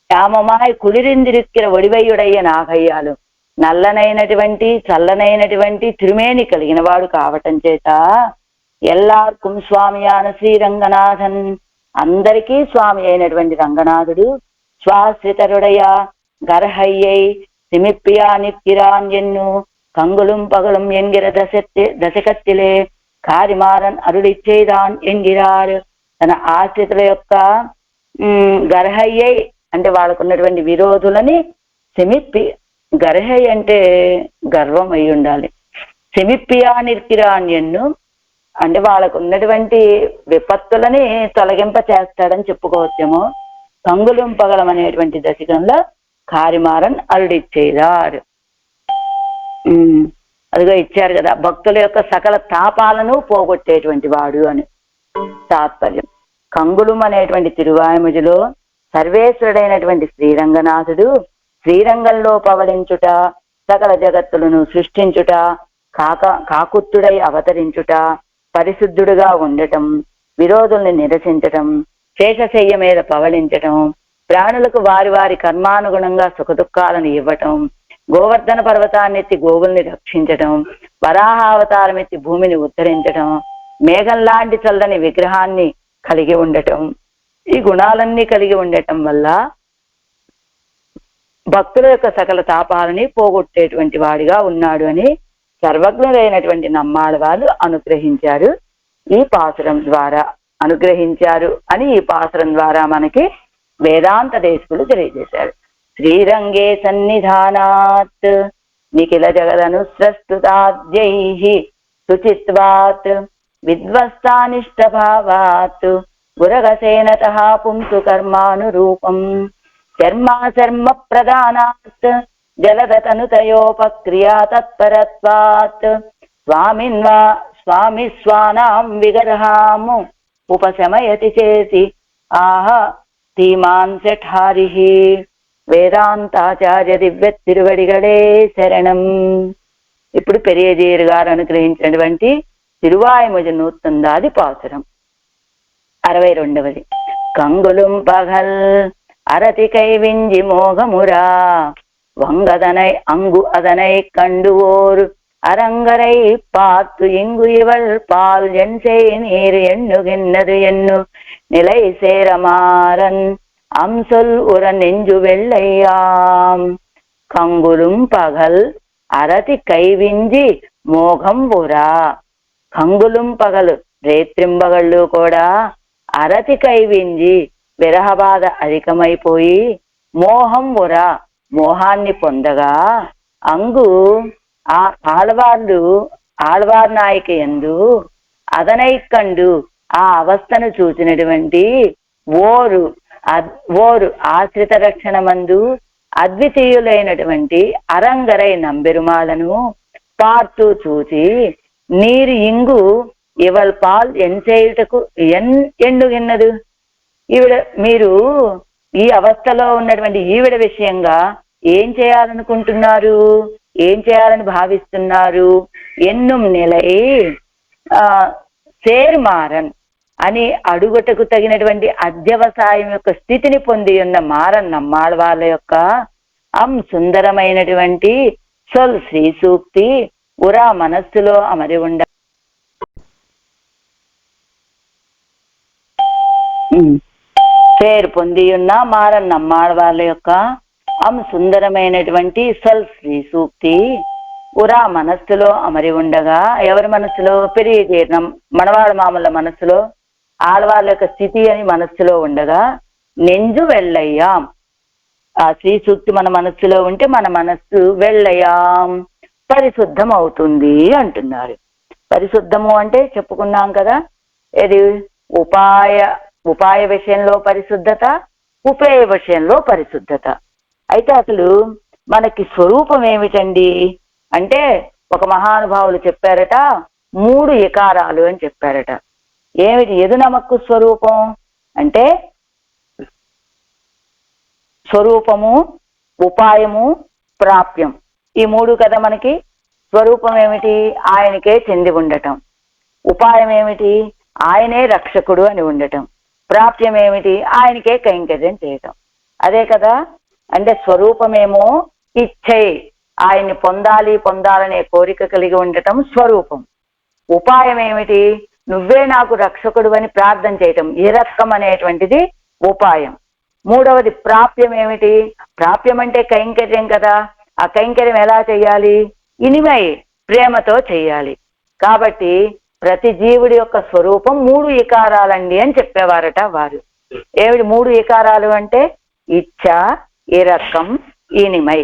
శ్యామమాయ్ కుళిరిందిరుక్కిర ఒడివయ్యుడయ్య నాగయ్యాలు, నల్లనైనటువంటి చల్లనైనటువంటి తిరుమేని కలిగిన వాడు కావటం చేత ఎల్లార్కుం స్వామియాన శ్రీరంగనాథన్, అందరికీ స్వామి అయినటువంటి రంగనాథుడు స్వాశ్రితరుడయ గర్హయ్యై సిమిప్పియా నిప్పిరాన్ ఎన్ను కంగులుం పగలుం ఎంగిర దశకత్తిలే కారిమారన్ అరుడిచ్చేదాన్ ఎంగిరారు. తన ఆశ్రితుల యొక్క గర్హయ్యై అంటే వాళ్ళకు ఉన్నటువంటి విరోధులని సెమిప్పి, గర్హై అంటే గర్వం అయి ఉండాలి. సెమిప్పియా నిర్కిరాన్యన్ను అంటే వాళ్ళకు ఉన్నటువంటి విపత్తులని తొలగింప చేస్తాడని చెప్పుకోవచ్చేమో. కంగులం పగలం అనేటువంటి దశకంలో కారిమారన్ అరుడిచ్చేదారు. అదిగో ఇచ్చారు కదా, భక్తుల యొక్క సకల తాపాలను పోగొట్టేటువంటి వాడు అని తాత్పర్యం. కంగుళం అనేటువంటి తిరువాయుముజులో సర్వేశ్వరుడైనటువంటి శ్రీరంగనాథుడు శ్రీరంగంలో పవళించుట, సకల జగత్తులను సృష్టించుట, కాకుత్తుడై అవతరించుట, పరిశుద్ధుడుగా ఉండటం, విరోధుల్ని నిరసించటం, శేషశయ్య మీద పవళించటం, ప్రాణులకు వారి వారి కర్మానుగుణంగా సుఖదుఖాలను ఇవ్వటం, గోవర్ధన పర్వతాన్ని ఎత్తి గోవుల్ని రక్షించటం, వరాహావతారం ఎత్తి భూమిని ఉద్ధరించటం, మేఘం లాంటి చల్లని విగ్రహాన్ని కలిగి ఉండటం, ఈ గుణాలన్నీ కలిగి ఉండటం వల్ల భక్తుల యొక్క సకల తాపాలని పోగొట్టేటువంటి వాడిగా ఉన్నాడు అని సర్వజ్ఞులైనటువంటి నమ్మాళ్ళ వాళ్ళు అనుగ్రహించారు. ఈ పాసురం ద్వారా అనుగ్రహించారు అని ఈ పాసురం ద్వారా మనకి వేదాంత దేశకులు తెలియజేశారు. శ్రీరంగే సన్నిధానాత్ నిఖిల జగదనుస్రస్తుతాద్యై శుచిత్వాత్ విధ్వస్తానిష్టభావాత్ గురగసేనతః పుంసు కర్మానురూపం చర్మాచర్మ ప్రధానాత్ జలదతనుతయోపక్రియా తత్పరత్వాత్ స్వామి స్వానాం విగర్హాము ఉపశమయతి చేసి ఆహ ధీమాన్ శఠారిహి వేదాంతాచార్య దివ్య తిరువడిగడే శరణం. ఇప్పుడు పెరియజీయర్ గారు అనుగ్రహించినటువంటి తిరువాయుమొഴി 109வது పాసురం. 62வது. கங்குலும் பகல் அரதி கைவிஞ்சி மோகமுரா வங்கதனை அங்கு அதனை கண்டுவோர் அரங்கரை பார்த்து இங்கு இவள் பால் என் செய் நீர் எண்ணுகின்றது எண்ணு நிலை சேரமாறன் அம்சொல் உர நெஞ்சு வெள்ளையாம். కంగులుం పగల్ అరతి కైవింజి మోఘం బురా. కంగులుం పగలు రేత్రింబగళ్ళు కూడా అరతి కైవింజి విరహబాధ అధికమైపోయి మోహం బురా మోహాన్ని పొందగా అంగు ఆ ఆళ్వార్ నాయక యందు అదనైకండు ఆ అవస్థను చూసినటువంటి ఓరు ఆశ్రిత రక్షణ మందు అద్వితీయులైనటువంటి అరంగరై నంబెరుమాలను పార్తూ చూచి నీరు ఇంగు ఇవల్ పాల్ ఎంచేయుటకు ఎండుగిన్నదు. ఈవిడ మీరు ఈ అవస్థలో ఉన్నటువంటి ఈవిడ విషయంగా ఏం చేయాలనుకుంటున్నారు, ఏం చేయాలని భావిస్తున్నారు? ఎన్నుం నిలై సేర్మారన్ అని అడుగుటకు తగినటువంటి అధ్యవసాయం యొక్క స్థితిని పొంది ఉన్న మారన్ నమ్మాళ్ళ వాళ్ళ యొక్క సుందరమైనటువంటి సొల్ శ్రీ సూక్తి ఉరా మనస్సులో అమరి ఉండ పేరు పొంది ఉన్న మారన్ నమ్మాళ్ళ వాళ్ళ యొక్క సుందరమైనటువంటి సొల్ శ్రీ సూక్తి ఉరా మనస్సులో అమరి ఉండగా, ఎవరి మనస్సులో? పెరిగి జీర్ణం మనవాళ్ళ మామూల మనస్సులో, ఆడవాళ్ళ యొక్క స్థితి అని మనస్సులో ఉండగా నెంజు వెళ్ళయ్యాం. ఆ శ్రీ సూక్తి మన మనస్సులో ఉంటే మన మనస్సు వెళ్ళయ్యాం పరిశుద్ధం అవుతుంది అంటున్నారు. పరిశుద్ధము అంటే చెప్పుకున్నాం కదా, ఇది ఉపాయ విషయంలో పరిశుద్ధత, ఉపేయ విషయంలో పరిశుద్ధత. అయితే అసలు మనకి స్వరూపం ఏమిటండి అంటే, ఒక మహానుభావులు చెప్పారట 3 ఇకారాలు అని చెప్పారట. ఏమిటి? ఎదు నమక్కు స్వరూపం అంటే స్వరూపము, ఉపాయము, ప్రాప్యం, ఈ 3 కదా మనకి. స్వరూపం ఏమిటి? ఆయనకే చెంది ఉండటం. ఉపాయం ఏమిటి? ఆయనే రక్షకుడు అని ఉండటం. ప్రాప్యం ఏమిటి? ఆయనకే కైంకర్యం చేయటం. అదే కదా. అంటే స్వరూపమేమో ఇచ్చే, ఆయన్ని పొందాలనే కోరిక కలిగి ఉండటం స్వరూపం. ఉపాయం ఏమిటి? నువ్వే నాకు రక్షకుడు అని ప్రార్థన చేయటం, ఇరక్కం అనేటువంటిది ఉపాయం. 3వది ప్రాప్యం ఏమిటి? ప్రాప్యం అంటే కైంకర్యం కదా. ఆ కైంకర్యం ఎలా చెయ్యాలి? ఇనిమై ప్రేమతో చెయ్యాలి. కాబట్టి ప్రతి జీవుడి యొక్క స్వరూపం 3 ఇకారాలండి అని చెప్పేవారట వారు. ఏమిటి 3 ఇకారాలు అంటే? ఇచ్చ, ఇరక్కం, ఇనిమై.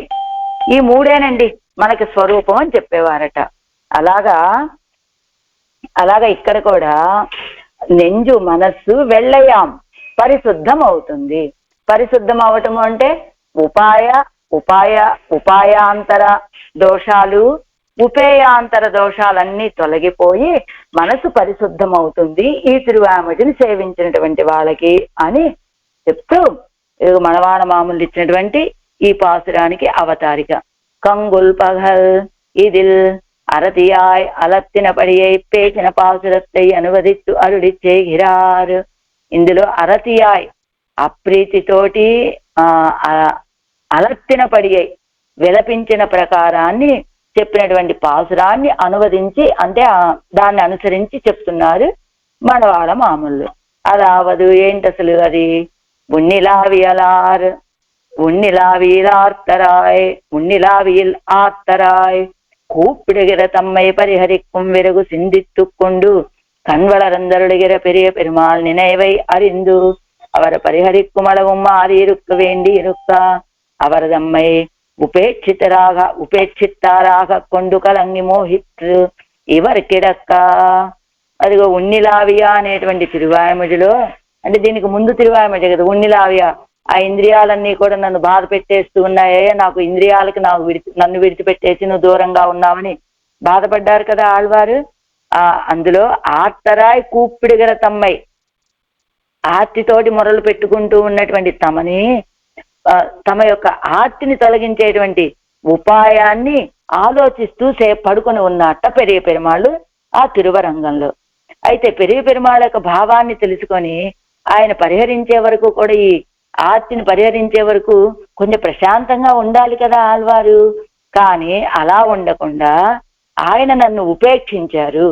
ఈ 3ఏనండి మనకి స్వరూపం అని చెప్పేవారట. అలాగా ఇక్కడ కూడా నెంజు మనస్సు వెళ్ళయాం పరిశుద్ధం అవుతుంది. పరిశుద్ధం అవటము అంటే ఉపాయాంతర దోషాలు, ఉపేయాంతర దోషాలన్నీ తొలగిపోయి మనసు పరిశుద్ధం అవుతుంది ఈ తిరువామటిని సేవించినటువంటి వాళ్ళకి అని చెప్తూ మనవాడ మామూలు ఇచ్చినటువంటి ఈ పాసురానికి అవతారిక. కంగుల్ పగల్ ఇదిల్ అరతియాయ్ అలత్తినపడియై పేచిన పాసురத்தை అనువదిత్తు అరుడిచ్చేగిరారు. ఇందులో అరతియాయ్ అప్రీతితోటి అలత్తినపడియై విలపించిన ప్రకారాన్ని చెప్పినటువంటి పాసురాన్ని అనువదించి, అంటే దాన్ని అనుసరించి చెప్తున్నారు మనవాడ మామూలు. అదావదు ఏంటి అసలు? అది உன்னிலாவியில் ஆத்தராய் கூப்பிடுகிற தம்மை பரிஹரிக்கும் விறகு சிந்தித்துக்கொண்டு கண் வளர்ந்தருளுகிற பெரிய பெருமாள் நினைவை அறிந்து அவரை பரிஹரிக்கும் அளவும் மாறியிருக்க வேண்டி இருக்கா. அவர் தம்மை ఉపేక్షితారాగ కొండు కలంగి మోహిత్రు ఇవర్ కిడక్క. అదిగో ఉన్నిలావియా అనేటువంటి తిరువాయముడిలో, అంటే దీనికి ముందు తిరువాయముడి కదా ఉన్నిలావియా. ఆ ఇంద్రియాలన్నీ కూడా నన్ను బాధ పెట్టేస్తూ ఉన్నాయే, నాకు ఇంద్రియాలకి నన్ను విడిచిపెట్టేసి నువ్వు దూరంగా ఉన్నావని బాధపడ్డారు కదా ఆళ్వారు. అందులో ఆర్తరాయ్ కూప్పిడిగర తమ్మై, ఆర్తితోటి మొరలు పెట్టుకుంటూ ఉన్నటువంటి తమని తమ యొక్క ఆర్తిని తొలగించేటువంటి ఉపాయాన్ని ఆలోచిస్తూ పడుకొని ఉన్నట్ట పెరియ పెరుమాళ్ళు ఆ తిరువరంగంలో. అయితే పెరియ పెరుమాళ్ యొక్క భావాన్ని తెలుసుకొని ఆయన పరిహరించే వరకు కూడా ఈ ఆర్తిని పరిహరించే వరకు కొంచెం ప్రశాంతంగా ఉండాలి కదా ఆళ్వారు. కానీ అలా ఉండకుండా ఆయన నన్ను ఉపేక్షించారు,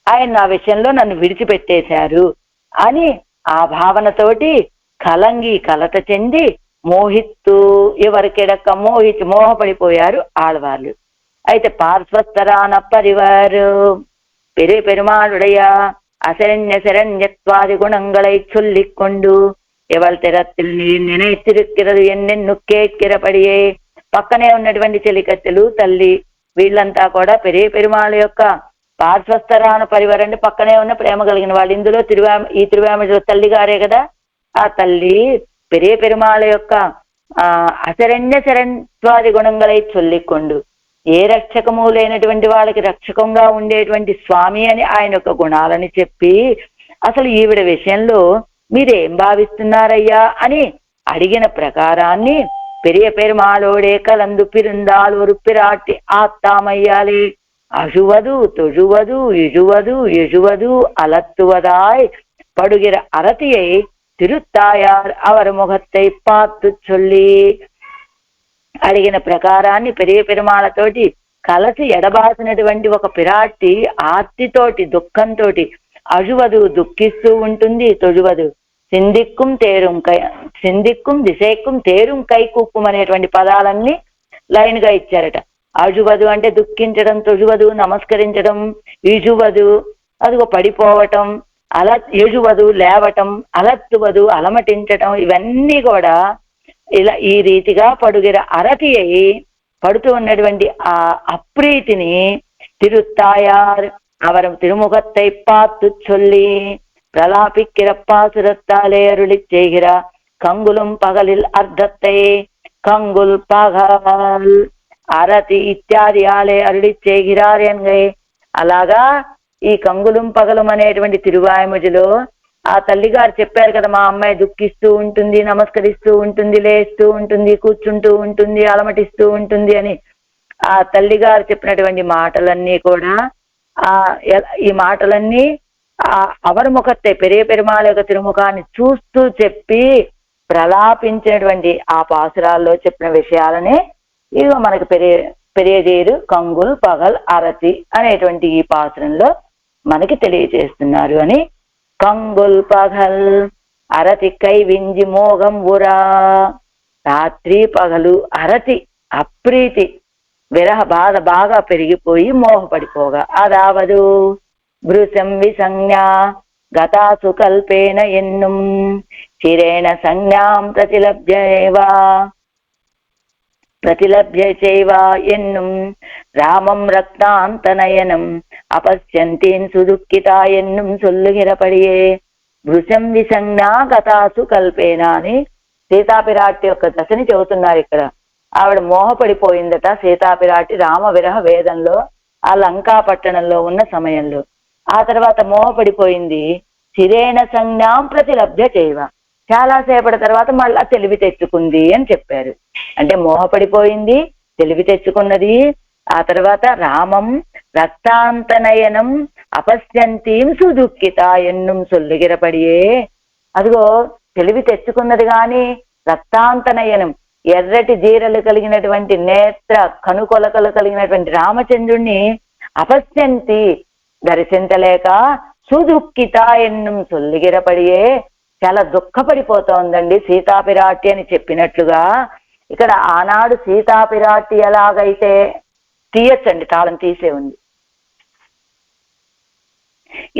ఆయన నా విషయంలో నన్ను విడిచిపెట్టేశారు అని ఆ భావనతోటి కలంగి కలత చెంది మోహిత్తు ఎవరికెడక్క మోహపడిపోయారు ఆళ్వార్లు. అయితే పార్శ్వస్తరాన పరివారు பெரிய பெருமாளுடைய அசரண்ய சரண்யத்வாதி குணங்களை சொல்லிக் கொண்டு ఎవరి తెరத்தில் నీ నిனைத்திருக்கிறது ఎన్నెన్ను కేట్కిరపడియే. పక్కనే ఉన్నటువంటి చెలికత్తెలు తల్లి వీళ్ళంతా కూడా పెరియ పెరుమాళ యొక్క పార్శ్వస్తరాన పరివారండి, పక్కనే ఉన్న ప్రేమ కలిగిన వాళ్ళు. ఇందులో ఈ తిరువామిడ తల్లి గారే కదా. ఆ తల్లి పెరియ పెరుమాళ యొక్క అసరణ్య శరణ్వాది గుణంగలై చొల్లికొండు, ఏ రక్షకము లేనటువంటి వాళ్ళకి రక్షకంగా ఉండేటువంటి స్వామి అని ఆయన యొక్క గుణాలని చెప్పి, అసలు ఈవిడ విషయంలో మీరేం భావిస్తున్నారయ్యా అని అడిగిన ప్రకారాన్ని పెరియ పెరుమాళోడే కలందు పిరుందాల్ ஒரு பிராட்டி ஆத்தாமையாலே அழுவது தொழுவது இழுவது எழுவது அலத்துவதாய் படுகிற அரத்தியை తిరుత్తాయార్ అవర్ ముఖத்தை பார்த்து சொல்லி, అడిగిన ప్రకారాన్ని పెరియ పెరుమాళతోటి కలసి ఎడబాసినటువంటి ఒక పిరాట్టి ఆర్తితోటి దుఃఖంతో అజువదు దుఃఖిస్తూ ఉంటుంది, తొజువదు సిందిక్కుం తేరుం సిందిక్కుం దిశేక్కుం తేరుం కైకూక్కుం అనేటువంటి పదాలన్నీ లైన్ గా ఇచ్చారట. అజువదు అంటే దుఃఖించడం, తొజువదు నమస్కరించడం, ఇజువదు అదిగో పడిపోవటం, ఎజువదు లేవటం, అలత్తువదు అలమటించటం, ఇవన్నీ కూడా ఇలా ఈ రీతిగా పడుగిర అరతి అయి పడుతూ ఉన్నటువంటి ఆ అప్రీతిని తిరుత్తాయార్ అవర్ తిరుముఖத்தை பார்த்து சொல்லி பிரலாபிக்கிற பாசுரத்தாலே அருளி செய்கிற கங்குலும் பகலில் அர்த்தத்தை கங்குல் பகல் అరతి ఇత్యాదియాలే అరుడి చేగిరారు ఎన్గై. అలాగా ఈ కంగులం పగలం అనేటువంటి తిరువాయిముడిలో ఆ తల్లిగారు చెప్పారు కదా, మా అమ్మాయి దుఃఖిస్తూ ఉంటుంది, నమస్కరిస్తూ ఉంటుంది, లేస్తూ ఉంటుంది, కూర్చుంటూ ఉంటుంది, అలమటిస్తూ ఉంటుంది అని ఆ తల్లిగారు చెప్పినటువంటి మాటలన్నీ కూడా ఈ మాటలన్నీ అవర్ ముఖத்தை పెరియ పెరుమాళ యొక్క తిరుముఖాన్ని చూస్తూ చెప్పి ప్రలాపించినటువంటి ఆ పాసురాల్లో చెప్పిన విషయాలనే ఇదిగో మనకి పెరియదేరు కంగుల్ పగల్ అరతి అనేటువంటి ఈ పాసురంలో మనకి తెలియజేస్తున్నారు అని. కంగుల్ పగల్ అరతి కై వింజి మోగం ఉరా, రాత్రి పగలు అరతి అప్రీతి విరహ బాధ బాగా పెరిగిపోయి మోహపడిపోగా అదావదు భృశం విసంజ్ఞ గతాసు కల్పేన ఎన్నుం చిరేణ సంజ్ఞాం ప్రతిలభ్య చైవ ఎన్నుం రామం రక్తాంతనయనం అపశ్యంతీన్ సుదుఃఖితా ఎన్నుం సొల్లుగిరపడియే. భృశం విసంజ్ఞ గతాసు కల్పేన అని సీతాపిరాటి యొక్క దశని చెబుతున్నారు ఇక్కడ. ఆవిడ మోహపడిపోయిందట సీతాపిరాటి రామ విరహ వేదంలో ఆ లంకా పట్టణంలో ఉన్న సమయంలో. ఆ తర్వాత మోహపడిపోయింది చిరేణ సంజ్ఞాం ప్రతిలభ్య చైవ, చాలాసేపటి తర్వాత మళ్ళా తెలివి తెచ్చుకుంది అని చెప్పారు. అంటే మోహపడిపోయింది, తెలివి తెచ్చుకున్నది, ఆ తర్వాత రామం రక్తాంతనయనం అపశ్యంతీం సుదుఃఖిత ఎన్నుం సొల్లుగిరపడియే. అదిగో తెలివి తెచ్చుకున్నది గాని రక్తాంతనయనం ఎర్రటి జీరలు కలిగినటువంటి నేత్ర కనుకొలకలు కలిగినటువంటి రామచంద్రుణ్ణి అపశ్యంతి దర్శించలేక సుదుఃఖిత ఎన్నుం సొల్లుగిరపడియే చాలా దుఃఖపడిపోతోందండి సీతాపిరాటి అని చెప్పినట్లుగా ఇక్కడ ఆనాడు సీతాపిరాటి ఎలాగైతే తీయచ్చండి, తాళం తీసే ఉంది,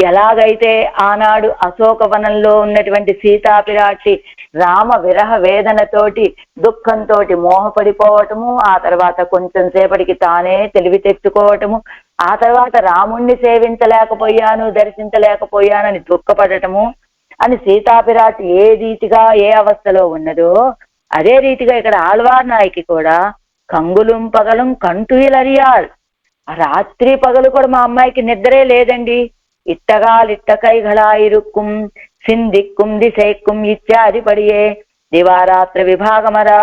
ఎలాగైతే ఆనాడు అశోకవనంలో ఉన్నటువంటి సీతాపిరాటి రామ విరహ వేదనతోటి దుఃఖంతో మోహపడిపోవటము, ఆ తర్వాత కొంచెం సేపటికి తానే తెలివి తెచ్చుకోవటము, ఆ తర్వాత రాముణ్ణి సేవించలేకపోయాను దర్శించలేకపోయానని దుఃఖపడటము అని సీతాపిరాటి ఏ రీతిగా ఏ అవస్థలో ఉన్నదో అదే రీతిగా ఇక్కడ ఆళ్వార్ నాయకి కూడా కంగులం పగలం కంటుయిలరియాల్, రాత్రి పగలు కూడా మా అమ్మాయికి నిద్రే లేదండి. ఇట్టగా లిట్టకైగళా ఇరుక్కుం சிந்திக்கும் திசைக்கும் இச்சாதிபடியே திவாராத்திர விபாகமரா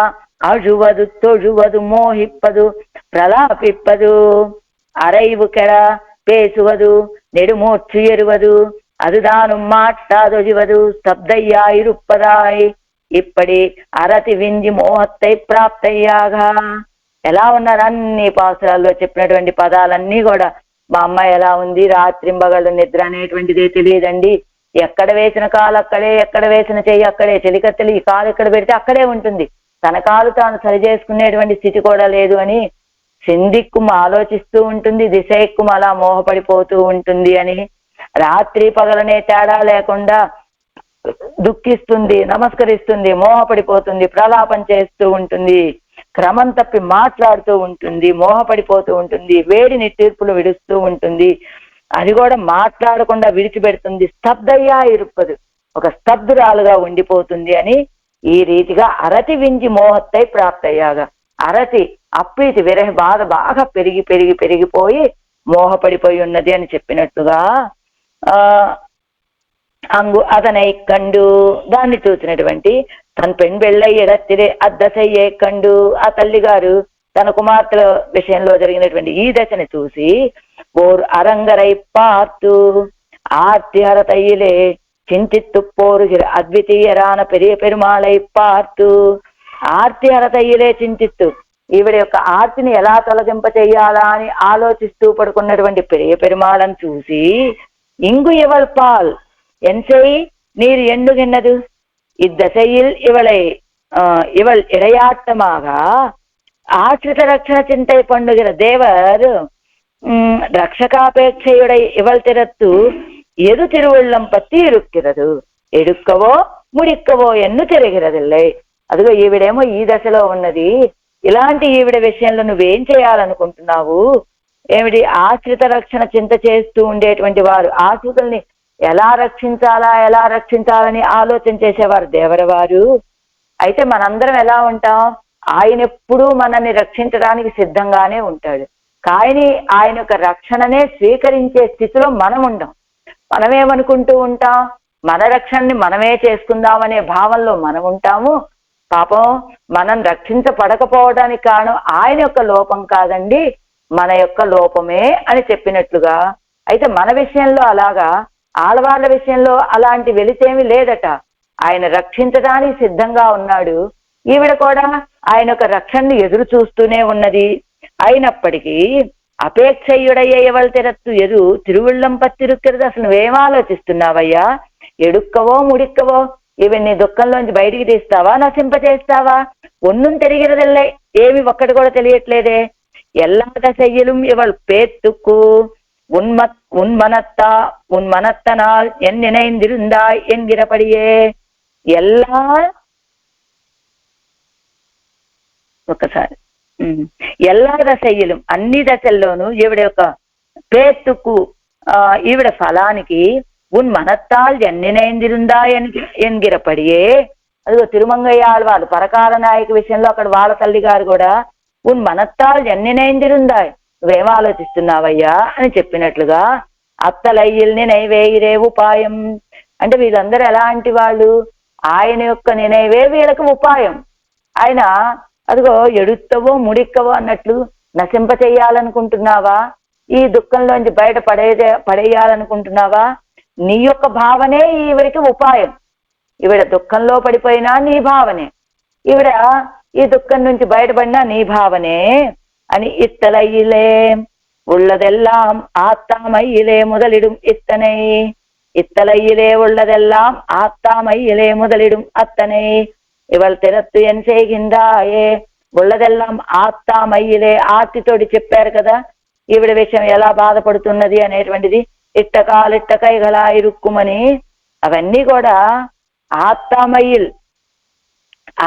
அழுவது தொழுவது மோகிப்பது பிரலாபிப்பது அரைவு கெட பேசுவது நெடுமூச்சு எறுவது அதுதானும் மாட்டாதொழிவது ஸ்தப்தையாயிருப்பதாய் ఇప్పటి అరతి వింజి మోహత్తై ప్రాప్తయ్యాగా. ఎలా ఉన్నారు అన్ని పాసురాల్లో చెప్పినటువంటి పదాలన్నీ కూడా. మా అమ్మాయి ఎలా ఉంది, రాత్రింబగళ్ళు నిద్ర అనేటువంటిదే తెలియదండి, ఎక్కడ వేసిన కాలు అక్కడే, ఎక్కడ వేసిన చెయ్యి అక్కడే, చెలికత్తెలు ఈ కాలు ఎక్కడ పెడితే అక్కడే ఉంటుంది, తన కాలు తాను సరి చేసుకునేటువంటి స్థితి కూడా లేదు అని సిందిక్కుమ ఆలోచిస్తూ ఉంటుంది, దిశెక్కుమ అలా మోహపడిపోతూ ఉంటుంది అని, రాత్రి పగలనే తేడా లేకుండా దుఃఖిస్తుంది, నమస్కరిస్తుంది, మోహపడిపోతుంది, ప్రలాపం చేస్తూ ఉంటుంది, క్రమం తప్పి మాట్లాడుతూ ఉంటుంది, మోహపడిపోతూ ఉంటుంది, వేడిని తీర్పులు విడుస్తూ ఉంటుంది, అది కూడా మాట్లాడకుండా విడిచిపెడుతుంది, స్తబ్దయ్యా ఇరుప్పదు, ఒక స్తబ్దురాలుగా ఉండిపోతుంది అని ఈ రీతిగా అరతి వింజి మోహత్తై ప్రాప్తయ్యాగా. అరతి అప్రీతి విరహ బాధ బాగా పెరిగి పెరిగి పెరిగిపోయి మోహపడిపోయి ఉన్నది అని చెప్పినట్టుగా అంగు అతనై కండు, దాన్ని చూసినటువంటి తన పెణ్ పెళ్ళై ఎడత్తిరే అద్దసయ్యే కండు, ఆ తల్లి గారు తన కుమార్తెల విషయంలో జరిగినటువంటి ఈ దశని చూసి ఓర్ అరంగరై పార్తు ఆర్తిహర తయ్యిలే చింతిత్తు పోరుగిర అద్వితీయరాన పెరియ పెరుమాళై పార్తు, ఆర్తిహర తయ్యిలే చింతిత్తు, ఈవిడ యొక్క ఆర్తిని ఎలా తొలగింప చెయ్యాలా అని ఆలోచిస్తూ పడుకున్నటువంటి పెరియ పెరుమాళను చూసి ఇంగు ఇవల్ పాల్ என்செய் நீர் எண்ணுகின்றது இத்தசையில் இவள் இடையாட்டமாக ஆசிரித ரட்சண சிந்தை பண்ணுகிற தேவர் ரட்சகாபேட்சையுடைய இவள் திறத்து எது திருவுள்ளம் பத்தி இருக்கிறது, எடுக்கவో ముడిక్కవో ఎన్ను తిరగిరదిల్లే. అదిగో ఈవిడేమో ఈ దశలో ఉన్నది, ఇలాంటి ఈవిడ విషయంలో నువ్వేం చేయాలనుకుంటున్నావు, ఏమిటి ఆశ్రిత రక్షణ చింత చేస్తూ ఉండేటువంటి వారు ఆశ్రితుల్ని ఎలా రక్షించాలని ఆలోచన చేసేవారు దేవరవారు. అయితే మనందరం ఎలా ఉంటాం, ఆయన ఎప్పుడూ మనల్ని రక్షించడానికి సిద్ధంగానే ఉంటాడు, కానీ ఆయన యొక్క రక్షణనే స్వీకరించే స్థితిలో మనం ఉండం. మనమేమనుకుంటూ ఉంటాం, మన రక్షణని మనమే చేసుకుందామనే భావంలో మనం ఉంటాము. పాపం మనం రక్షించబడకపోవడానికి కారణం ఆయన యొక్క లోపం కాదండి, మన యొక్క లోపమే అని చెప్పినట్లుగా. అయితే మన విషయంలో అలాగా, ఆడవాళ్ళ విషయంలో అలాంటి వెలితేమి లేదట, ఆయన రక్షించడానికి సిద్ధంగా ఉన్నాడు. ఈవిడ కూడా ఆయన యొక్క రక్షణని ఎదురు చూస్తూనే ఉన్నది. అయినప్పటికీ అపేక్షయుడయ్యే ఎవరు తెరత్తు ఎదు తిరువుళ్ళం పత్తిరుక్கிறது, అసలు నువ్వేం ఆలోచిస్తున్నావయ్యా, ఎడుక్కవో ముడిక్కవో ఈవిడ్ని దుఃఖంలోంచి బయటికి తీస్తావా, నశింపచేస్తావా, ఒన్నుం తిరిగిరదిల్లే, ఏమి ఒక్కటి కూడా తెలియట్లేదే. எல்லா தசையிலும் இவள் பேத்துக்கு உன்மனத்தனால் என் நினைந்திருந்தாய் என்கிறபடியே எல்லா ఒకసారి எல்லா దశయిலும் అన్ని దశల్లోనూ ఈవిడ యొక్క పేతుకు ఈవిడ ఫలానికి ఉన్మనత్తాల్ ఎన్నినైందిరుందా ఎన్గిరపడియే. అదిగో తిరుమంగయ్య ఆళ్వారు పరకాల నాయక విషయంలో అక్కడ వాళ్ళ తల్లి గారు కూడా ఉన్మనత్తాల్ ఎన్నినైందిరుందాయ్, నువ్వేం ఆలోచిస్తున్నావయ్యా అని చెప్పినట్లుగా అత్తలయ్యిల్ని నైవేయిరే ఉపాయం అంటే వీళ్ళందరూ ఎలాంటి వాళ్ళు, ఆయన యొక్క నినైవే వీళ్ళకి ఉపాయం. ఆయన అదిగో ఎడుత్తవో ముడిక్కవో అన్నట్లు నశింప చెయ్యాలనుకుంటున్నావా, ఈ దుఃఖంలోంచి బయట పడేయాలనుకుంటున్నావా, నీ యొక్క భావనే ఈవిడికి ఉపాయం. ఈవిడ దుఃఖంలో పడిపోయినా నీ భావనే, ఈవిడ ఈ దుఃఖం నుంచి బయటపడినా నీ భావనే అని ఇత్తలయ్యిలే உள்ளதெல்லாம் ஆத்தாமையிலே முதலிடும் இத்தனை, இத்தலையிலே உள்ளதெல்லாம் ஆத்தாமையிலே முதலிடும் అత్తனை, ఇవల్ తెరత్తు ఎన్ చేయగిందాయే, உள்ளదెల్లాం ఆత్తామయ్యిలే, ఆర్తితోటి చెప్పారు కదా ఈవిడ విషయం ఎలా బాధపడుతున్నది అనేటువంటిది, ఇట్టకాలిట్ట కైగలా ఇరుక్కుమని, అవన్నీ కూడా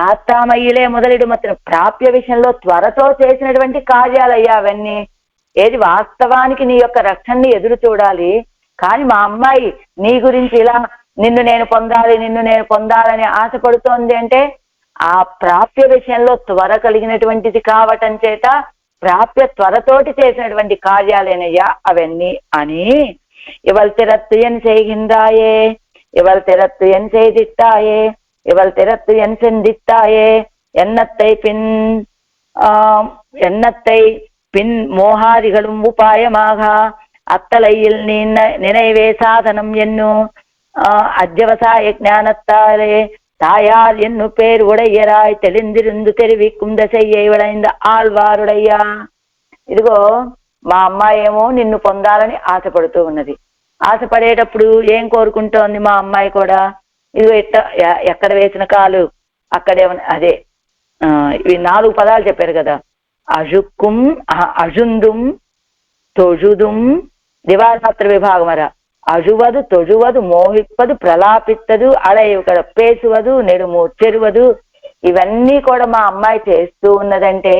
ఆత్తామయ్యిలే మొదలిడు మాత్రం ప్రాప్య విషయంలో త్వరతో చేసినటువంటి కార్యాలయ్యా అవన్నీ. ఏది వాస్తవానికి నీ యొక్క రక్షణని ఎదురు చూడాలి, కానీ మా అమ్మాయి నీ గురించి ఇలా నిన్ను నేను పొందాలని ఆశపడుతోంది అంటే ఆ ప్రాప్య విషయంలో త్వర కలిగినటువంటిది కావటం చేత ప్రాప్య త్వరతోటి చేసినటువంటి కార్యాలేనయ్యా అవన్నీ అని ఇవల్ తిరత్తు అని చేయగిందాయే. இவள் திறத்து என் செய்திட்டாயே, இவள் திறத்து என் சிந்தித்தாயே, எண்ணத்தை பின் எண்ணத்தை பின் மோகாதிகளும் உபாயமாக அத்தலையில் நினைவே சாதனம் என்னும் அத்தியவசாய ஞானத்தாலே தாயார் என்னு பேர் உடையராய் தெளிந்திருந்து தெரிவிக்கும் దశయ్యై విளைந்த ఆళ్వారుడయ్యా. ఇదిగో మా అమ్మాయి ఏమో నిన్ను పొందాలని ఆశపడుతూ ఉన్నది. ఆశపడేటప్పుడు ఏం కోరుకుంటోంది మా అమ్మాయి కూడా? ఇదిగో ఎక్కడ వేసిన కాలు అక్కడే అదే ఇవి 4 పదాలు చెప్పారు కదా, అజుక్కుం అజుందుం தொழுதும் திவாராத்திர விபாகமர அழுவது தொழுவது మోహిప్పదు ప్రలాపిత్తదు అడయక్కడ పేసువదు నెడుము చెరువదు ఇవన్నీ కూడా మా అమ్మాయి చేస్తూ ఉన్నదంటే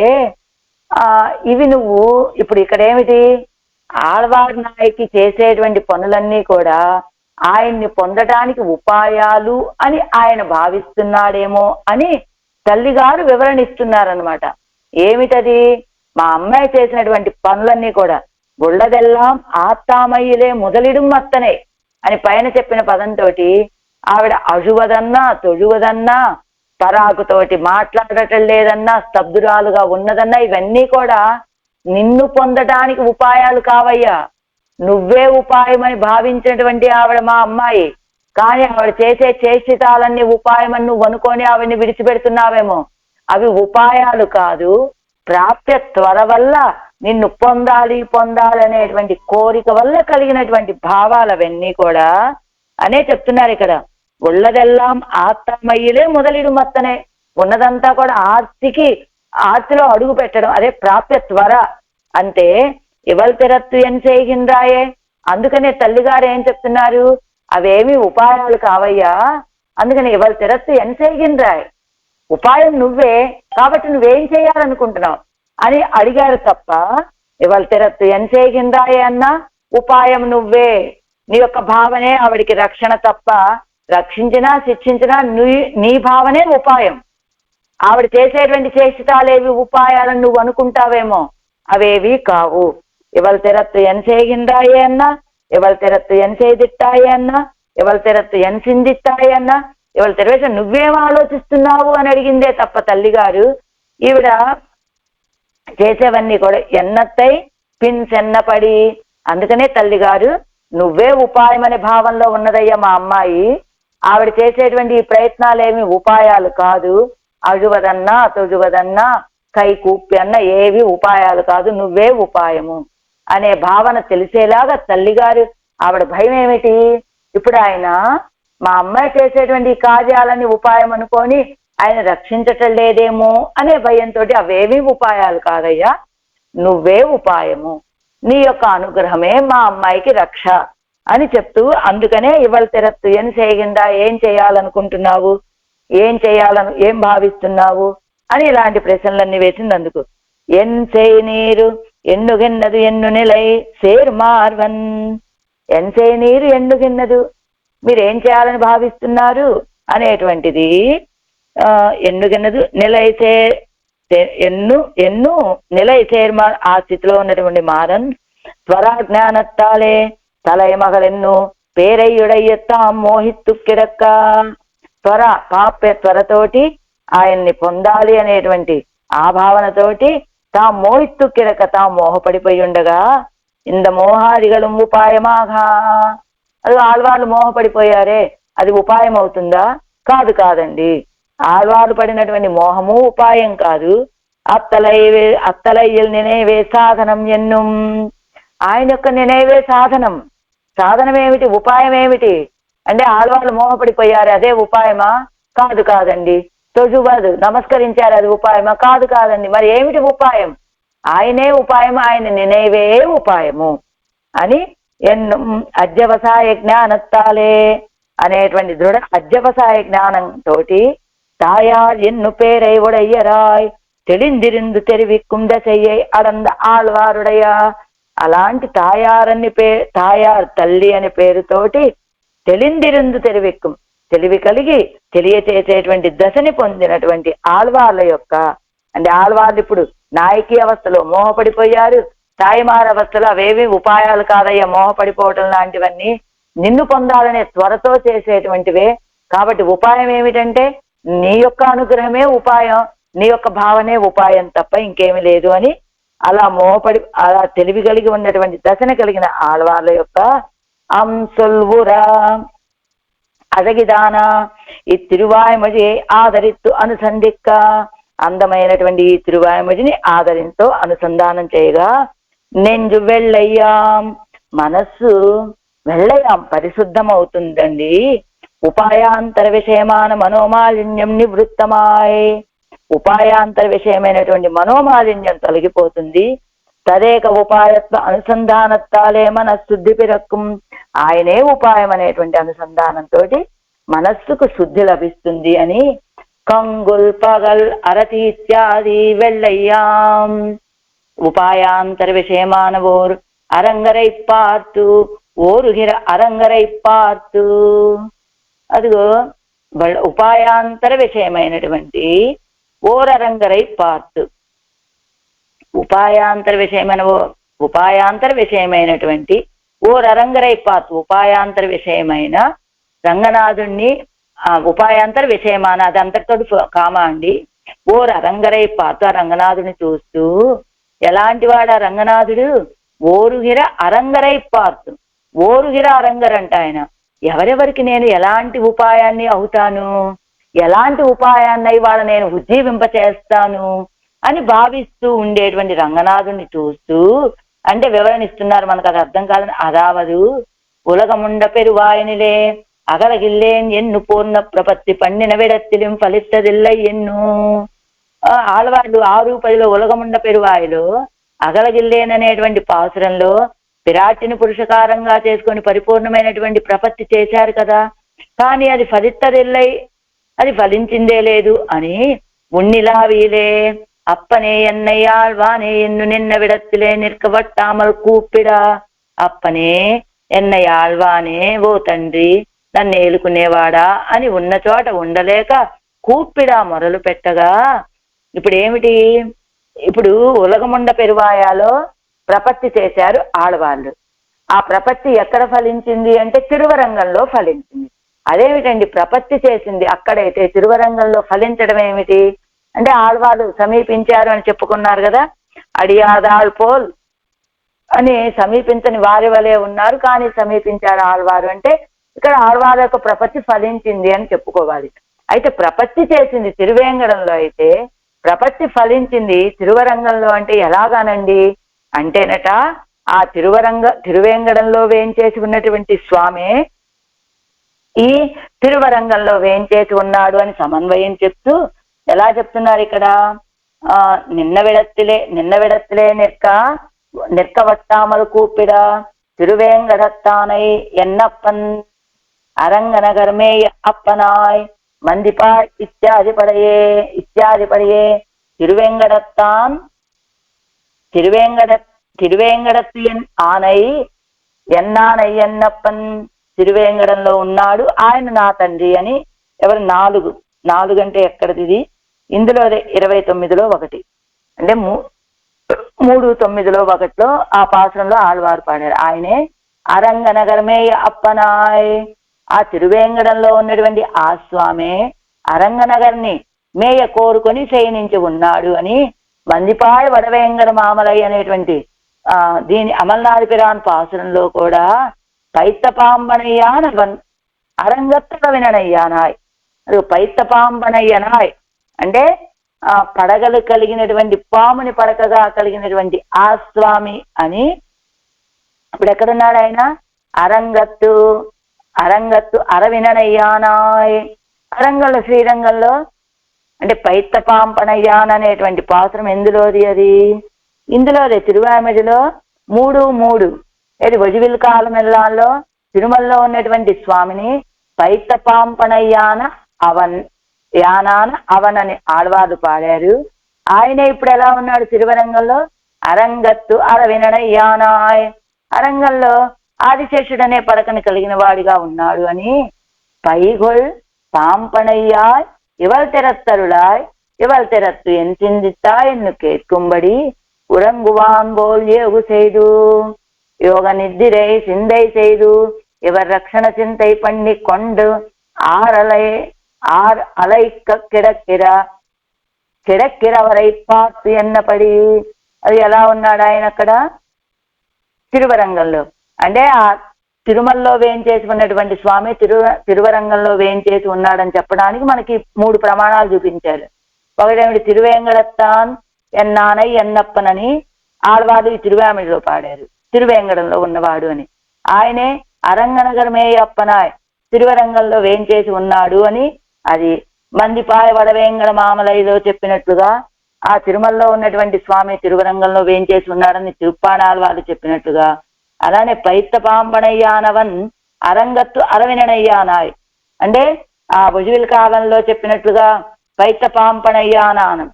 ఇవి నువ్వు ఇప్పుడు ఇక్కడ ఏమిటి ఆళ్వార్ నాయకి చేసేటువంటి పనులన్నీ కూడా ఆయన్ని పొందడానికి ఉపాయాలు అని ఆయన భావిస్తున్నాడేమో అని తల్లిగారు వివరణ ఇస్తున్నారనమాట. ఏమిటది? మా అమ్మాయి చేసినటువంటి పనులన్నీ కూడా உள்ளதெல்லாம் ఆత్తామయ్యలే మొదలిడు మత్తనే అని పైన చెప్పిన పదంతో ఆవిడ అజువదన్నా తొజువదన్నా పరాకుతోటి మాట్లాడటం లేదన్నా స్తబ్దురాలుగా ఉన్నదన్నా ఇవన్నీ కూడా నిన్ను పొందటానికి ఉపాయాలు కావయ్యా. నువ్వే ఉపాయమని భావించినటువంటి ఆవిడ మా అమ్మాయి. కానీ ఆవిడ చేసే చేష్టితాలన్నీ ఉపాయమని నువ్వు అనుకొని ఆవిడ్ని విడిచిపెడుతున్నావేమో. అవి ఉపాయాలు కాదు, ప్రాప్య త్వర వల్ల నిన్ను పొందాలి అనేటువంటి కోరిక వల్ల కలిగినటువంటి భావాలు అవన్నీ కూడా అనే చెప్తున్నారు ఇక్కడ. உள்ளதெல்லாம் ఆత్మమయ్యలే మొదలిడు మత్తనే, ఉన్నదంతా కూడా ఆర్తిలో అడుగు పెట్టడం, అదే ప్రాప్య త్వర అంటే ఇవల్ తిరత్తు ఎన్ చేయిందాయే. అందుకనే తల్లిగారు ఏం చెప్తున్నారు, అవేమి ఉపాయాలు కావయ్యా, అందుకని ఇవల్ తిరత్తు ఎన్ చేయిందాయ్, ఉపాయం నువ్వే కాబట్టి నువ్వేం చేయాలనుకుంటున్నావు అని అడిగారు తప్ప ఇవాళ తిరత్తు ఎన్ చేయిందాయే అన్నా ఉపాయం నువ్వే. నీ యొక్క భావనే ఆవిడికి రక్షణ తప్ప రక్షించినా శిక్షించినా నీ భావనే ఉపాయం. ఆవిడ చేసేటువంటి చేష్టాలేవి ఉపాయాలను నువ్వు అనుకుంటావేమో, అవేవి కావు. ఇవాళ తిరత్తు ఎన్ చేయిందాయే అన్నా, ఇవాళ తిరత్తు ఎన్ చేదిట్టాయే అన్నా, ఇవాళ తిరత్తు ఎన్ సిందిట్టాయే అన్నా, ఇవాళ తిరవేస నువ్వేం ఆలోచిస్తున్నావు అని అడిగిందే తప్ప తల్లిగారు ఈవిడ చేసేవన్నీ కూడా ఎన్నత్తై పిన్ చెన్నపడి. అందుకనే తల్లిగారు నువ్వే ఉపాయం అనే భావంలో ఉన్నదయ్యా మా అమ్మాయి. ఆవిడ చేసేటువంటి ఈ ప్రయత్నాలేమి ఉపాయాలు కాదు. అజువదన్నా తొజువదన్నా కై కూప్పి అన్న ఏవి ఉపాయాలు కాదు, నువ్వే ఉపాయము అనే భావన తెలిసేలాగా తల్లిగారు ఆవిడ భయం ఏమిటి, ఇప్పుడు ఆయన మా అమ్మాయి చేసేటువంటి కార్యాలని ఉపాయం అనుకొని ఆయన రక్షించటం లేదేమో అనే భయంతో అవేమీ ఉపాయాలు కాదయ్యా, నువ్వే ఉపాయము, నీ యొక్క అనుగ్రహమే మా అమ్మాయికి రక్ష అని చెప్తూ, అందుకనే ఇవల్ తిరత్తు ఎన్ చేయిందా, ఏం చేయాలనుకుంటున్నావు, ఏం భావిస్తున్నావు అని ఇలాంటి ప్రశ్నలన్నీ వేసింది. అందుకు ఎన్ చేయి నీరు ఎన్నుగిన్నదు ఎన్ను నిలై సేర్ మార్వన్, ఎన్ చేయి నీరు ఎన్నుగిన్నదు, మీరేం చేయాలని భావిస్తున్నారు అనేటువంటిది ఎన్నుగిన్నదు నిలైసే ఎన్ను నిలైసేర్మా ఆ స్థితిలో ఉన్నటువంటి మారన్ త్వరా జ్ఞానత్తాలే తలయ మగలెన్ను పేరయ్యుడయ్యత్తాం మోహిత్తు కిడక్క. పాప్య త్వరతోటి ఆయన్ని పొందాలి అనేటువంటి ఆ భావనతోటి తాం మోహిత్తు కిడక, తాం మోహపడిపోయి ఉండగా ఇంద మోహాదిగలు ఉపాయమాగా. అది ఆళ్వార్లు మోహపడిపోయారే, అది ఉపాయం అవుతుందా? కాదండి. ఆళ్వార్లు పడినటువంటి మోహము ఉపాయం కాదు. అత్తలయ్యల్ నిனைவே సాధనం ఎన్నుం, ఆయన యొక్క నిனைవే సాధనం. సాధనం ఏమిటి, ఉపాయం ఏమిటి అంటే ఆళ్వార్లు మోహపడిపోయారు అదే ఉపాయమా? కాదండి. తొజువదు నమస్కరించారు అది ఉపాయమా? కాదండి. మరి ఏమిటి ఉపాయం? ఆయనే ఉపాయం, ఆయన నిனைవే ఉపాయము అని ఎన్ను అధ్యవసాయ జ్ఞానత్తాలే అనేటువంటి దృఢ అధ్యవసాయ జ్ఞానంతో தாயார் என்னு பேரை உடையராய் தெளிந்திருந்து தெரிவிக்கும் దశయ్యై అడంద ఆళ్వారుడయ్యా. అలాంటి తాయార్ తల్లి అనే పేరుతోటి తెలిందిరిందు తెరివిక్కుం, తెలివి కలిగి తెలియచేసేటువంటి దశని పొందినటువంటి ఆళ్వార్ల యొక్క, అంటే ఆళ్వార్లు ఇప్పుడు నాయకీ అవస్థలో మోహపడిపోయారు. తాయిమార అవస్థలో అవేవి ఉపాయాలు కాదయ్యా, మోహపడిపోవటం లాంటివన్నీ నిన్ను పొందాలనే త్వరతో చేసేటువంటివే. కాబట్టి ఉపాయం ఏమిటంటే నీ యొక్క అనుగ్రహమే ఉపాయం, నీ యొక్క భావనే ఉపాయం తప్ప ఇంకేమీ లేదు అని అలా మోపడి అలా తెలివి కలిగి ఉన్నటువంటి దశన కలిగిన ఆళ్వార్ల యొక్క అంసొల్వురా అదగిదాన ఈ తిరువాయమొഴി ఆదరిత్తు అనుసంధిక్క, అందమైనటువంటి ఈ తిరువాయమొഴിని ఆదరింతో అనుసంధానం చేయగా నెంజు వెళ్ళయ్యాం, మనస్సు వెళ్ళయ్యాం పరిశుద్ధం అవుతుందండి. ఉపాయాంతర విషయమాన మనోమాలిన్యం నివృత్తమాయ్, ఉపాయాంతర విషయమైనటువంటి మనోమాలిన్యం తొలగిపోతుంది. తదేక ఉపాయత్వ అనుసంధానత్తాలే మనశుద్ధి పిరక్కుం, ఆయనే ఉపాయం అనేటువంటి అనుసంధానంతో మనస్సుకు శుద్ధి లభిస్తుంది అని కంగుల్ పగల్ అరతి ఇత్యాది వెళ్ళయ్యాం. ఉపాయాంతర విషయమానవోర్ అరంగరై పార్తు ఓరుగిర అరంగరై పార్తు, అదిగో ఉపాయాంతర విషయమైనటువంటి ఓరరంగరై పార్తు, ఉపాయాంతర విషయమైనటువంటి ఓరరంగరై పార్తు, ఉపాయాంతర విషయమైన రంగనాథుణ్ణి ఉపాయాంతర విషయమాన అది అంతటితో కామా అండి. ఓరరంగరై పార్తు, ఆ రంగనాథుని చూస్తూ ఎలాంటి వాడు ఆ రంగనాథుడు, ఓరుగిర అరంగరై పార్తు, ఓరుగిర అరంగరంట ఆయన. ఎవరెవరికి నేను ఎలాంటి ఉపాయాన్ని అవుతాను, ఎలాంటి ఉపాయాన్ని వాళ్ళ నేను ఉజ్జీవింప చేస్తాను అని భావిస్తూ ఉండేటువంటి రంగనాథుని చూస్తూ అంటే వివరణ ఇస్తున్నారు, మనకు అది అర్థం కాదని. అదావదు ఉలగముండ పెరువాయనిలే అగలగిల్లేన్ ఎన్ను పూర్ణ ప్రపత్తి పండిన విడత్తిలిం ఫలిత్తదిల్లై ఎన్ను. ఆళ్వాళ్ళు 6:10 ఉలగముండ పెరువాయిలో అగలగిల్లేననేటువంటి పాసురంలో విరాటిని పురుషకారంగా చేసుకొని పరిపూర్ణమైనటువంటి ప్రపత్తి చేశారు కదా, కానీ అది ఫలిత్తదిల్లై, అది ఫలించిందే లేదు అని ఉన్నిలా వీలే అప్పనే ఎన్నయ్యాళ్వానే ఎన్ను నిన్న విడత్తిలే నిற்கவட்டாமல் కూప్పిడా, అప్పనే ఎన్నయ్యాళ్వానే ఓ తండ్రి నన్ను ఏలుకునేవాడా అని ఉన్న చోట ఉండలేక కూప్పిడా మొరలు పెట్టగా. ఇప్పుడు ఏమిటి, ఇప్పుడు ఉలగముండ పెరువాయాలో ప్రపత్తి చేశారు ఆడవాళ్ళు. ఆ ప్రపత్తి ఎక్కడ ఫలించింది అంటే తిరువరంగంలో ఫలించింది. అదేమిటండి ప్రపత్తి చేసింది అక్కడైతే తిరువరంగంలో ఫలించడం ఏమిటి అంటే ఆళ్వాళ్ళు సమీపించారు అని చెప్పుకున్నారు కదా. అడియాదాళ్ పోల్ అని సమీపించని వారి వలె ఉన్నారు కానీ సమీపించారు ఆళ్వారు అంటే ఇక్కడ ఆళ్వాళ్ళ యొక్క ప్రపత్తి ఫలించింది అని చెప్పుకోవాలి. అయితే ప్రపత్తి చేసింది తిరువేంగడంలో, అయితే ప్రపత్తి ఫలించింది తిరువరంగంలో అంటే ఎలాగానండి అంటేనట ఆ తిరువేంగడంలో వేంచేసి ఉన్నటువంటి స్వామి ఈ తిరువరంగంలో వేంచేసి ఉన్నాడు అని సమన్వయం చెప్తూ ఎలా చెప్తున్నారు ఇక్కడ, నిన్న విడత్తిలే నిற்கவட்டாமல் கூப்பிடா తిరువేంగడత్తానై ఎన్నప్పన్ అరంగనగర్మే అప్పనాయ్ మందిపాడ్ ఇత్యాది పడయే తిరువేంగడత్తాన్ తిరువేంగడత్తియన్ ఆనై ఎన్నానై ఎన్నప్పన్, తిరువేంగడంలో ఉన్నాడు ఆయన నా తండ్రి అని. ఎవరు 4 అంటే ఎక్కడిది ఇది, ఇందులో 29లో 1 అంటే 3:9లో 1లో ఆ పాత్రంలో ఆళ్వారు పాడారు. ఆయనే అరంగనగరమేయ అప్పనాయ్, ఆ తిరువేంగడంలో ఉన్నటువంటి ఆ స్వామి అరంగనగర్ని మేయ కోరుకొని శయనించి ఉన్నాడు అని మందిపాయ్ వడవేంగడ మామలై అనేటువంటి దీని అమల్నాథ పిరాన్ పాసురంలో కూడా పైత్తపాంబనయ్యానవన్ అరంగత్తుడ విననయ్యానాయ్, అది పైత్తపాంబనయ్యనాయ్ అంటే పడగలు కలిగినటువంటి పాముని పడకగా కలిగినటువంటి ఆ స్వామి అని. ఇప్పుడు ఎక్కడున్నాడు ఆయన, అరంగత్తు అరవిననయ్యానాయ్, అరంగంలో శ్రీరంగంలో అంటే పైత్తపాంపనయ్యాన్ అనేటువంటి పాత్రం ఎందులోది, అది ఇందులోదే తిరువామెడిలో 3:3 ఇది వజివిల్ కాలమెల్లాల్లో తిరుమలలో ఉన్నటువంటి స్వామిని పైత్తపాంపనయ్యాన అవన్ అని ఆళ్వారు పాడారు. ఆయన ఇప్పుడు ఎలా ఉన్నాడు తిరువరంగంలో, అరంగత్తు అరవిననయ్యానాయ్, అరంగంలో ఆదిశేషుడు అనే పడకని కలిగిన వాడిగా ఉన్నాడు అని. పైగొల్ పాంపనయ్యాయ్ ఇవల్ తెరత్తరులాయ్ ఇవల్ తెరత్తు ఎన్ చిందిత్తా ఎన్ను కేట్కుம்படி உறங்குவான் போல் ஏகு செய்து யோக நித்திரை சிந்தை செய்து இவர் ரக்ஷண சிந்தை பண்ணி கொண்டு ஆர் அலைக்க కిడక్కిరవరై పార్తు ఎన్నపడి. అది ఎలా ఉన్నాడు ఆయన అక్కడ తిరువరంగంలో. అంటే ఆ తిరుమలలో వేయించేసి ఉన్నటువంటి స్వామి తిరువరంగంలో వేయించేసి ఉన్నాడని చెప్పడానికి మనకి 3 ప్రమాణాలు చూపించారు. ఒకటేమిటి, తిరువేంగడత్తాన్ ఎన్నానై ఎన్నప్పనని ఆళ్వారు ఈ తిరువేమిడిలో పాడారు, తిరువేంగడంలో ఉన్నవాడు అని. ఆయనే అరంగనగరమే అప్పనాయ్, తిరువరంగంలో వేయించేసి ఉన్నాడు అని అది మందిపాయ వడవేంగడ మామలైలో చెప్పినట్లుగా ఆ తిరుమలలో ఉన్నటువంటి స్వామి తిరువరంగంలో వేయించేసి ఉన్నాడని తిరుప్పాణాలు వాళ్ళు చెప్పినట్టుగా, అలానే పైత్త పాంపణయ్యానవన్ అరంగత్తు అరవినయ్యానాయ్ అంటే ఆ భుజవిల్ కాలంలో చెప్పినట్లుగా పైత్త పాంపణయ్యానానం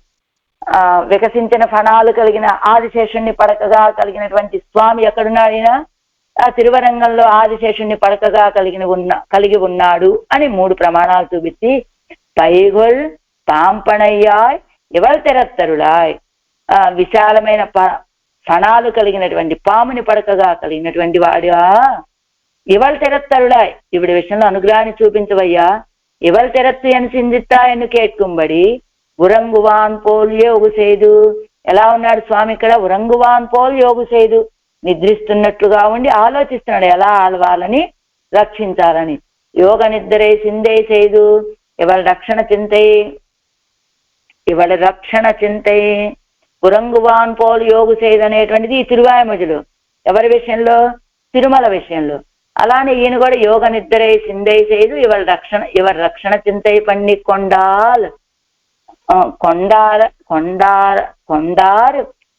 వికసించిన ఫణాలు కలిగిన ఆదిశేషుణ్ణి పడకగా కలిగినటువంటి స్వామి ఎక్కడున్నాడినా ఆ తిరువరంగంలో ఆదిశేషుణ్ణి పడకగా కలిగి ఉన్నాడు అని 3 ప్రమాణాలు చూపించి పైగొల్ పాంపణయ్యాయ్ ఇవల్ తెరత్తరులాయ్, విశాలమైన ఫణాలు కలిగినటువంటి పాముని పడకగా కలిగినటువంటి వాడుగా ఇవల్ తెరత్తరులాయ్, ఇవిడి విషయంలో అనుగ్రహాన్ని చూపించవయ్యా. ఇవల్ తెరత్తు అని చిందిత్తా ఎన్ను కేట్కుంబడి ఉరంగువాన్ పోల్ యోగు సేదు. ఎలా ఉన్నాడు స్వామి ఇక్కడ? ఉరంగువాన్ పోల్ యోగు సేదు, నిద్రిస్తున్నట్లుగా ఉండి ఆలోచిస్తున్నాడు ఎలా ఆళ్వాలని రక్షించాలని. యోగ నిద్రే సిందే సేదు ఇవాళ రక్షణ చింతై ఉరంగువాన్ పోల్ యోగు సేదు అనేటువంటిది ఈ తిరువాయమజులు ఎవరి విషయంలో? తిరుమల విషయంలో. అలానే ఈయన కూడా యోగ నిద్రే సిందే సేదు ఇవర్ రక్షణ చింతై పండి కొండార్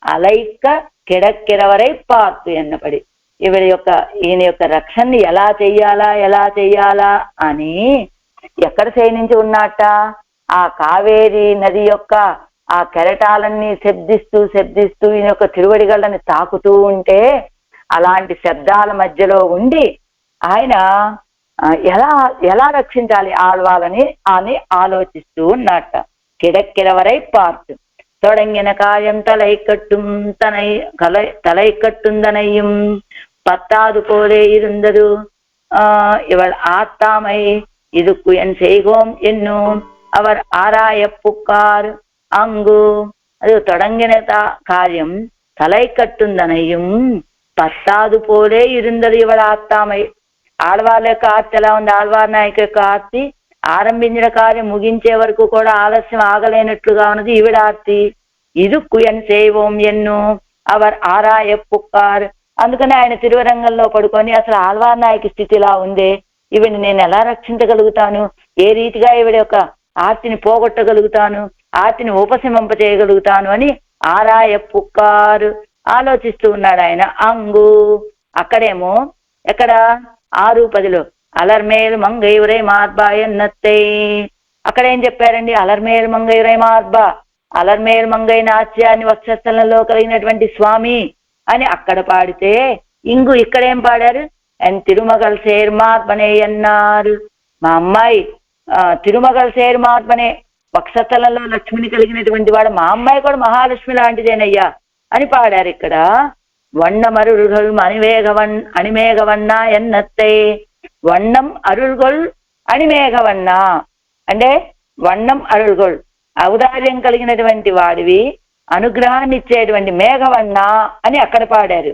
అలైక్క కిడక్కిరవరై పార్తు ఎన్నపడి. ఈయన యొక్క రక్షణని ఎలా చెయ్యాలా అని ఎక్కడ శయనించి ఉన్నట్ట? ఆ కావేరి నది యొక్క ఆ కెరటాలన్నీ శబ్దిస్తూ ఈయన యొక్క తిరువడిగళ్ళని తాకుతూ ఉంటే అలాంటి శబ్దాల మధ్యలో ఉండి ఆయన ఎలా రక్షించాలి ఆళ్వాలని అని ఆలోచిస్తూ ఉన్నట్ట. కిడక్కిరవరై పార్తు தொடங்கின காயம் தலை கட்டுந்தனையும் பத்தாது போலே இருந்தது இவள் ஆத்தாமை இதுக்கு என் செய்கோம் என்னும் அவர் ஆராய புக்கார் அங்கு. அது தொடங்கின காரியம் தலை கட்டுந்தனையும் பத்தாது போலே இருந்தது ఇవళ ఆత్తామై. ఆళ్వార్ల యొక్క ఆర్తి ఎలా ఉంది? ఆళ్వార్ నాయకు యొక్క ఆర్తి ఆరంభించిన కార్యం ముగించే వరకు కూడా ఆలస్యం ఆగలేనట్లుగా ఉన్నది ఈవిడ ఆర్తి. ఇదుక్కు ఎన్ సేవం ఎన్ను అవర్ ఆరాయ పుక్కార్. అందుకని ఆయన తిరువరంగంలో పడుకొని అసలు ఆళ్వార్ నాయకి స్థితి ఇలా ఉందే, ఈవిని నేను ఎలా రక్షించగలుగుతాను, ఏ రీతిగా ఈవిడ యొక్క ఆర్తిని పోగొట్టగలుగుతాను, ఆర్తిని ఉపశమింప చేయగలుగుతాను అని ఆరాయ పుక్కారు ఆలోచిస్తూ ఉన్నాడు ఆయన. అంగు అక్కడేమో ఎక్కడ 6:10 అలర్మేల్ మంగైవరై మార్బా ఎన్నత్తై. అక్కడ ఏం చెప్పారండి? అలర్మేల్ మంగైవరై మార్బా, అలర్మేల్ మంగై నాట్యాన్ని వక్షస్థలంలో కలిగినటువంటి స్వామి అని అక్కడ పాడితే, ఇంగు ఇక్కడేం పాడారు? అండ్ తిరుమగల్ సేర్ మార్బనే అన్నారు. మా అమ్మాయి తిరుమగల్ సేర్ మార్బనే, వక్షస్థలంలో లక్ష్మిని కలిగినటువంటి వాడు, మా అమ్మాయి కూడా మహాలక్ష్మి లాంటిదేనయ్యా అని పాడారు ఇక్కడ. వన్నమరుడుగల్ అణిమేఘవన్నా ఎన్నత్తై. వన్నం అరుள்గొల్ అణిమేఘవన్నా అంటే వన్నం అరుள்గొల్ ఔదార్యం కలిగినటువంటి వాడివి, అనుగ్రహాన్ని ఇచ్చేటువంటి మేఘవన్నా అని అక్కడ పాడారు.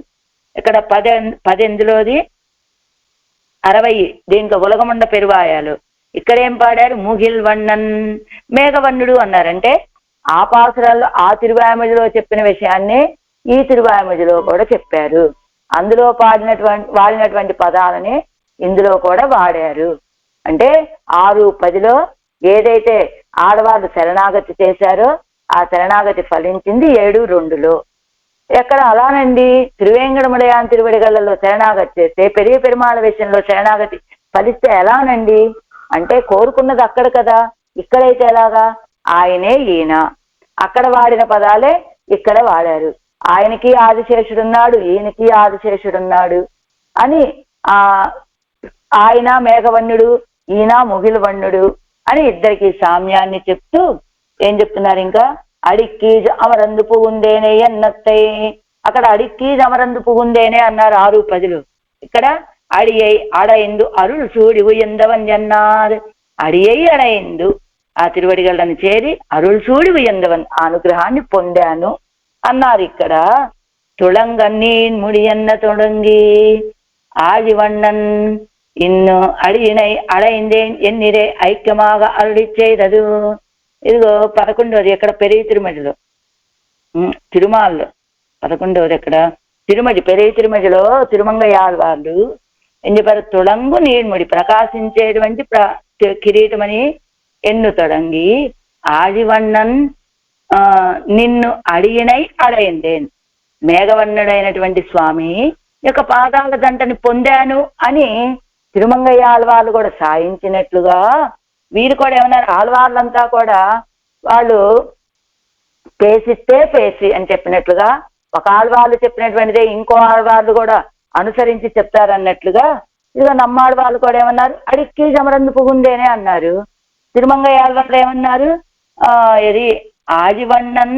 ఇక్కడ 10 60 దీనికి ఉలగముండ పెరువాయాలు. ఇక్కడేం పాడారు? ముగిల్ వన్నన్ మేఘవన్నుడు అన్నారంటే ఆ పాసురాల్లో ఆ తిరువాయమజిలో చెప్పిన విషయాన్ని ఈ తిరువాయమజిలో కూడా చెప్పారు. అందులో వాడినటువంటి పదాలని ఇందులో కూడా వాడారు. అంటే 6:10 ఏదైతే ఆడవాళ్ళు శరణాగతి చేశారో ఆ శరణాగతి ఫలించింది 7:2. ఎక్కడ అలానండి తిరువేంగడముడయాన్ తిరువడిగళ్ళలో శరణాగతి చేస్తే పెరియ పెరుమాళ విషయంలో శరణాగతి ఫలిస్తే ఎలానండి అంటే కోరుకున్నది అక్కడ కదా, ఇక్కడైతే ఎలాగా? ఆయనే ఈయన, అక్కడ వాడిన పదాలే ఇక్కడ వాడారు. ఆయనకి ఆదిశేషుడున్నాడు, ఈయనకి ఆదిశేషుడున్నాడు అని ఆయన మేఘవన్నుడు, ఈయన ముగిల్వన్నుడు అని ఇద్దరికి సామ్యాన్ని చెప్తూ ఏం చెప్తున్నారు? ఇంకా అడిక్కీజ్ అమరందు పుగుందేనే ఎన్నత్తై. అక్కడ అడిక్కీజ్ అమరందు పుగుందేనే అన్నారు 6:10. ఇక్కడ అడియై అడైందు అరుள் సూడి ఉయందవన్ అన్నారు. అడియై అడైందు ఆ తిరువడిగళ్ళని చేరి అరుள் సూడి ఉయందవన్ అనుగ్రహాన్ని పొందాను అన్నారు. ఇక్కడ తుళంగన్నీన్ ముడియన్న తొడంగి ఆజివണ്ണన్ ఇన్ను అడిగినై అడైందేన్ ఎన్నిరే ఐక్యమాగా అరుడిచ్చేదదు. ఇదిగో 11వది ఎక్కడ పెరిగి తిరుమడిలో తిరుమాల్లో 11వది ఎక్కడ తిరుమడి పెరిగి తిరుమడిలో తిరుమంగయాళ్వార్లు ఏం చెప్పారు? తుళంగు నీర్ముడి ప్రకాశించేటువంటి కిరీటమని ఎన్ను తొడంగి ఆజివണ്ണన్ నిన్ను అడిగినై అడైందేన్ మేఘవర్ణుడైనటువంటి స్వామి యొక్క పాదాల దంటని పొందాను అని తిరుమంగయ్య ఆళ్వార్లు కూడా సాయించినట్లుగా వీరు కూడా ఏమన్నారు? ఆళ్వార్లంతా కూడా వాళ్ళు పేసిస్తే పేసి అని చెప్పినట్లుగా ఒక ఆళ్వార్లు చెప్పినటువంటిదే ఇంకో ఆళ్వార్లు కూడా అనుసరించి చెప్తారన్నట్లుగా ఇదిగో నమ్మాళ్వార్లు కూడా ఏమన్నారు? అడిక్కి జమరందు పుగుందేనే అన్నారు. తిరుమంగయ్య ఆళ్వార్లు ఏమన్నారు? ఇది ఆజివಣ್ಣన్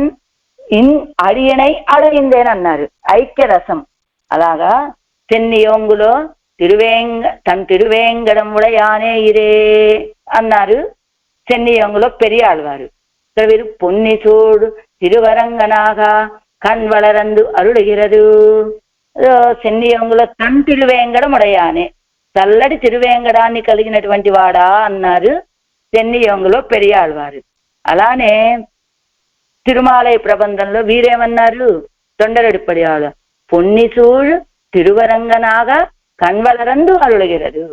ఇన్ అడియనై అడయిందేని అన్నారు. ఐక్య రసం. అలాగా చెన్నియోంగులో తిరువేంగడం ఉడయానే ఇరే అన్నారు చెన్నియోంగులో పెరియాళ్వారు. ఇక్కడ వీరు పొన్నిచూడు తిరువరంగనాగా కణ్వళరందు అరుళగిరదు. చెన్నియోంగులో తిరువేంగడం ఉడయానే చల్లటి తిరువేంగడాన్ని కలిగినటువంటి వాడా అన్నారు చెన్నియోంగులో పెరియాళ్వారు. అలానే తిరుమాలయ ప్రబంధంలో వీరేమన్నారు? తొండరడిపడియాడు పొన్నిచూడు తిరువరంగనాగా కణ్వలరందు అరుళగిరదు.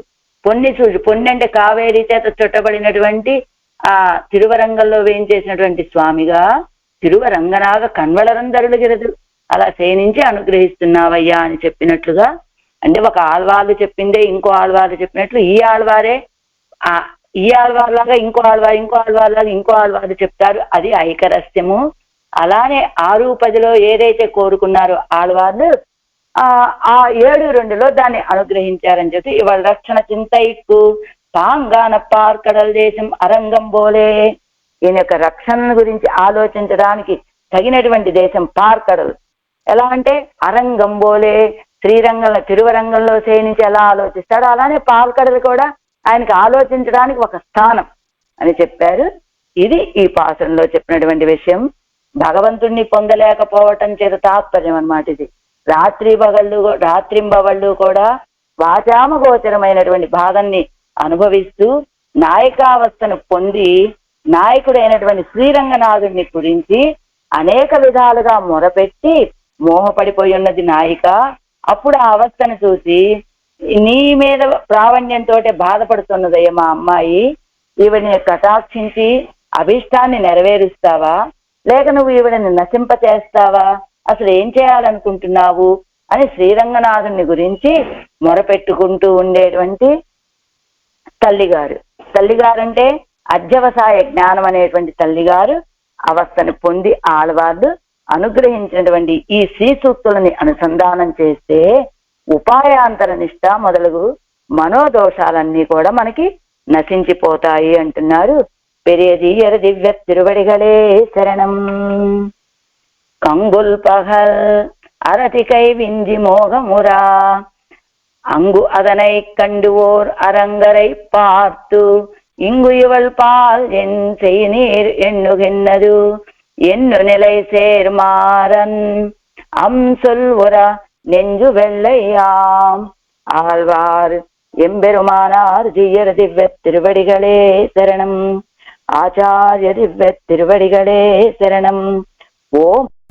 పొన్నిచూడు పొన్ని అంటే కావేరీ చేత చుట్టబడినటువంటి ఆ తిరువరంగంలో వేయించేసినటువంటి స్వామిగా తిరువరంగనాగా కణ్వలరందు అరుళగిరదు అలా శయనించి అనుగ్రహిస్తున్నావయ్యా అని చెప్పినట్లుగా, అంటే ఒక ఆళ్వార్లు చెప్పిందే ఇంకో ఆళ్వార్లు చెప్పినట్లు ఈ ఆళ్వార్లాగా ఇంకో ఆళ్వార్లాగా ఇంకో ఆళ్వార్లు చెప్తారు. అది ఐకరస్యము. అలానే 6-10లో ఏదైతే కోరుకున్నారో ఆళ్వార్లు ఆ 7-2లో దాన్ని అనుగ్రహించారని చెప్పి ఇవాళ రక్షణ చింతైక్కు తాంగాన పార్కడల్ దేశం అరంగం బోలే. ఈయన యొక్క రక్షణ గురించి ఆలోచించడానికి తగినటువంటి దేశం పార్కడల్. ఎలా అంటే అరంగం బోలే, తిరువరంగంలో శయనించి ఎలా ఆలోచిస్తాడో అలానే పాల్కడలు కూడా ఆయనకి ఆలోచించడానికి ఒక స్థానం అని చెప్పారు. ఇది ఈ పాసురంలో చెప్పినటువంటి విషయం. భగవంతుణ్ణి పొందలేకపోవటం చేత తాత్పర్యం అన్నమాట ఇది. రాత్రింబవళ్ళు కూడా వాచామగోచరమైనటువంటి భాగాన్ని అనుభవిస్తూ నాయకావస్థను పొంది నాయకుడైనటువంటి శ్రీరంగనాథుడిని గురించి అనేక విధాలుగా మొరపెట్టి మోహపడిపోయి ఉన్నది నాయిక. అప్పుడు ఆ అవస్థను చూసి నీ మీద ప్రావణ్యంతో బాధపడుతున్నదయ్య మా అమ్మాయి, ఈవిడిని కటాక్షించి అభిష్టాన్ని నెరవేరుస్తావా లేక నువ్వు ఈవిడిని నశింపచేస్తావా, అసలు ఏం చేయాలనుకుంటున్నావు అని శ్రీరంగనాథుని గురించి మొరపెట్టుకుంటూ ఉండేటువంటి తల్లిగారు. తల్లిగారంటే అధ్యవసాయ జ్ఞానం అనేటువంటి తల్లిగారు అవస్థను పొంది ఆళ్వార్లు అనుగ్రహించినటువంటి ఈ శ్రీ సూక్తులని అనుసంధానం చేస్తే ఉపాయాంతర నిష్ట మొదలగు మనోదోషాలన్నీ కూడా మనకి నశించిపోతాయి అంటున్నారు. పెరియదీయర దివ్య తిరువడిగలే శరణం. కంగుల్ పగల్ అరతికై వింజి మోగమురా அங்கு அதனை கண்டு ஓர் அரங்கரை பார்த்து இங்கு இவள் பால் என் செய்நீர் எண்ணுகின்னது எண்ணு நிலை சேர்மாறன் சொல் உர நெஞ்சு வெள்ளையாம். ஆழ்வார் எம்பெருமானார் ஜீயர் திவ்ய திருவடிகளே சரணம். ஆச்சாரிய திவ்ய திருவடிகளே சரணம். ஓம்